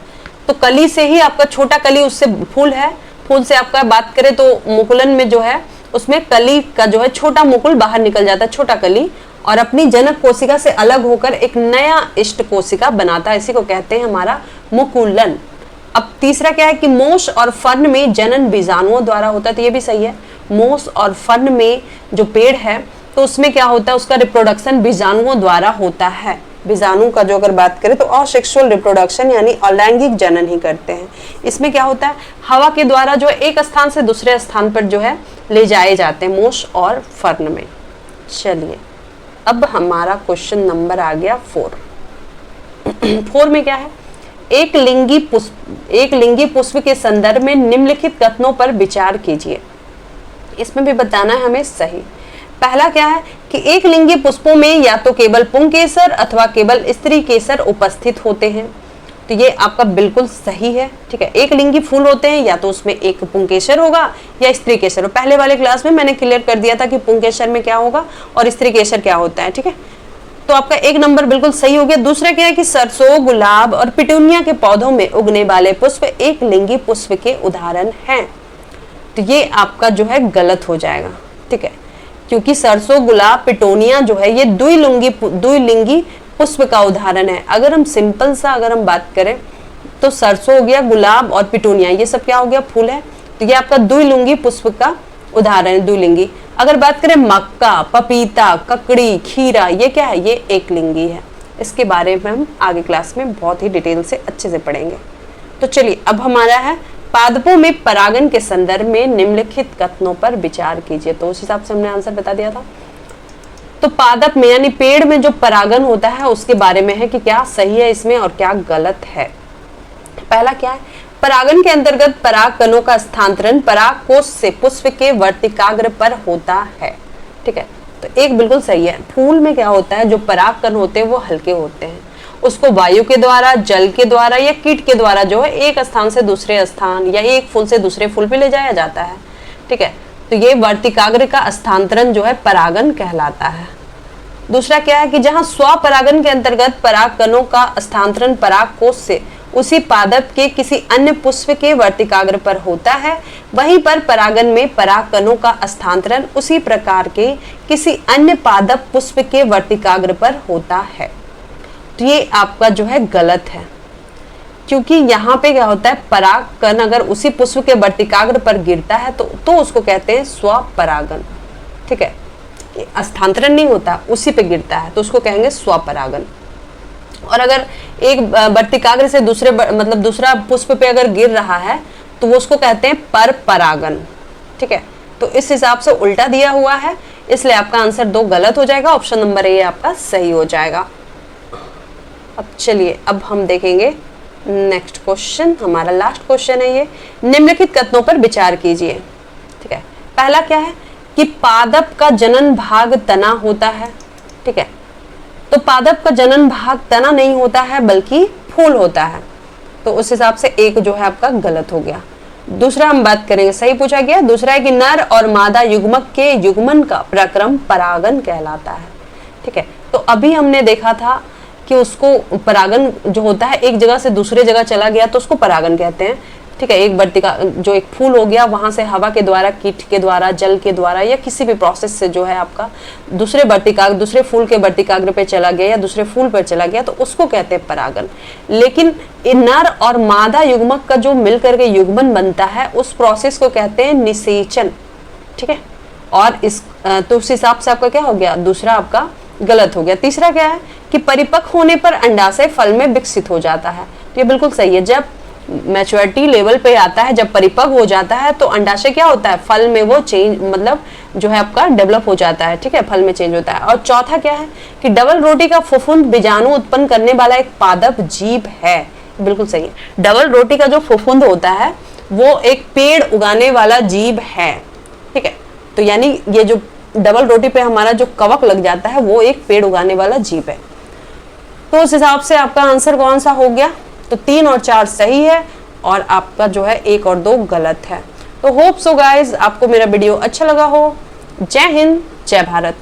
तो कली से ही आपका छोटा कली, उससे फूल है, फूल से आपका बात करें तो मुकुलन में जो है उसमें कली का जो है छोटा मुकुल बाहर निकल जाता है, छोटा कली, और अपनी जनक कोशिका से अलग होकर एक नया इष्ट कोशिका बनाता है। इसी को कहते हैं हमारा मुकुलन। अब तीसरा क्या है कि मोष और फर्न में जनन बीजाणुओं द्वारा होता है, तो ये भी सही है। मोष और फर्न में जो पेड़ है तो उसमें क्या होता है, उसका रिप्रोडक्शन बीजाणुओं द्वारा होता है। बीजाणु का जो अगर बात करें तो असेक्सुअल रिप्रोडक्शन यानी अलैंगिक जनन ही करते हैं। इसमें क्या होता है, हवा के द्वारा जो एक स्थान से दूसरे स्थान पर जो है ले जाए जाते हैं मोष और फर्न में। चलिए अब हमारा क्वेश्चन नंबर आ गया 4। 4 में क्या है, एक लिंगी पुष्प के संदर्भ में निम्नलिखित कथनों पर विचार कीजिए। इसमें भी बताना है हमें सही। पहला क्या है कि एक लिंगी पुष्पों में या तो केवल पुंकेसर अथवा केवल स्त्री केसर उपस्थित होते हैं। तो ये आपका बिल्कुल सही है, ठीक है। एक लिंगी फूल होते हैं, या तो उसमें एक पुंकेसर होगा या स्त्री केसर। पहले वाले क्लास में मैंने क्लियर कर दिया था कि पुंकेसर में क्या होगा और स्त्री केसर क्या होता है, ठीक है। तो आपका 1 नंबर बिल्कुल सही हो गया। दूसरा क्या है कि सरसों, गुलाब और पिटूनिया के पौधों में उगने वाले पुष्प एक लिंगी पुष्प के उदाहरण हैं। तो ये आपका जो है गलत हो जाएगा, ठीक है, क्योंकि सरसों, गुलाब, पिटोनिया जो है ये द्विलिंगी पुष्प का उदाहरण है। अगर हम सिंपल सा अगर हम बात करें तो सरसों हो गया, गुलाब और पिटोनिया ये सब क्या हो गया, फूल है। तो ये आपका द्विलिंगी पुष्प का उदाहरण है, द्विलिंगी। अगर बात करें मक्का, पपीता, ककड़ी, खीरा, ये क्या है, ये एक लिंगी है। इसके बारे में हम आगे क्लास में बहुत ही डिटेल से अच्छे से पढ़ेंगे। तो चलिए अब हमारा है पादपों में परागन के संदर्भ में निम्नलिखित कथनों पर विचार कीजिए। तो उस हिसाब से हमने आंसर बता दिया था। तो पादप में यानी पेड़ में जो परागन होता है उसके बारे में है कि क्या सही है इसमें और क्या गलत है। पहला क्या है, परागन के अंतर्गत पराग कणों का स्थानांतरण पराग कोश से पुष्प के वर्तिकाग्र पर होता है, ठीक है। तो एक बिल्कुल सही है। फूल में क्या होता है, जो पराग कण होते हैं वो हल्के होते हैं, उसको वायु के द्वारा, जल के द्वारा या कीट के द्वारा जो है एक स्थान से दूसरे स्थान या एक फूल से दूसरे फूल पे ले जाया जाता है, ठीक है। तो ये वर्तिकाग्र का स्थानांतरण जो है परागन कहलाता है। दूसरा क्या है कि जहां स्वपरागन के अंतर्गत पराग कणों का स्थानांतरण पराग कोश से उसी पादप के किसी अन्य पुष्प के वर्तिकाग्र पर होता है, वहीं पर परागन में पराग कणों का स्थानांतरण उसी प्रकार के किसी अन्य पादप पुष्प के वर्तिकाग्र पर होता है। तो ये आपका जो है गलत है, क्योंकि यहाँ पे क्या होता है, पराग कण अगर उसी पुष्प के वर्तिकाग्र पर गिरता है तो उसको कहते हैं स्वपरागन, ठीक है। स्थानांतरण नहीं होता, उसी पे गिरता है तो उसको कहेंगे स्वपरागन। और अगर एक वर्तिकाग्र से दूसरे मतलब दूसरा पुष्प पे अगर गिर रहा है तो वो उसको कहते हैं पर परागन, ठीक है। तो इस हिसाब से उल्टा दिया हुआ है, इसलिए आपका आंसर 2 गलत हो जाएगा। ऑप्शन नंबर ए आपका सही हो जाएगा। अब चलिए अब हम देखेंगे नेक्स्ट क्वेश्चन, हमारा लास्ट क्वेश्चन है ये। निम्नलिखित कथनों पर विचार कीजिए, ठीक है। पहला क्या है कि पादप का जनन भाग तना होता है, ठीक है। तो पादप का जनन भाग तना नहीं होता है बल्कि फूल होता है। तो उस हिसाब से एक जो है आपका गलत हो गया। दूसरा हम बात करेंगे, सही पूछा गया। दूसरा है कि नर और मादा युग्मक के युग्मन का प्रक्रम परागन कहलाता है, ठीक है। तो अभी हमने देखा था कि उसको परागन जो होता है एक जगह से दूसरे जगह चला गया तो उसको परागन कहते हैं, ठीक है। एक वर्तिका जो एक फूल हो गया वहां से हवा के द्वारा, कीट के द्वारा, जल के द्वारा या किसी भी प्रोसेस से जो है आपका दूसरे फूल के वर्तिकाग्र पे चला गया या दूसरे फूल पर चला गया तो उसको कहते हैं परागन। लेकिन नर और मादा युग्मक का जो मिलकर के युग्मन बनता है उस प्रोसेस को कहते हैं निषेचन, ठीक है। और तो उस हिसाब से आपका क्या हो गया, दूसरा आपका गलत हो गया। तीसरा क्या है कि परिपक्व होने पर अंडाशय फल में विकसित हो जाता है। तो ये बिल्कुल सही है। जब मैच्योरिटी लेवल पे आता है, जब परिपक्व हो जाता है तो अंडाशय क्या होता है, फल में वो चेंज मतलब जो है आपका डेवलप हो जाता है, ठीक है, फल में चेंज होता है। और चौथा क्या है कि डबल रोटी का फफूंद बीजाणु उत्पन्न करने वाला एक पादप जीव है। बिल्कुल सही है। डबल रोटी का जो फफूंद होता है वो एक पेड़ उगाने वाला जीव है, ठीक है। तो यानी ये जो डबल रोटी पे हमारा जो कवक लग जाता है वो एक पेड़ उगाने वाला जीव है। तो उस हिसाब से आपका आंसर कौन सा हो गया, तो 3 और 4 सही है और आपका जो है 1 और 2 गलत है। तो होप सो गाइज आपको मेरा वीडियो अच्छा लगा हो। जय हिंद, जय भारत।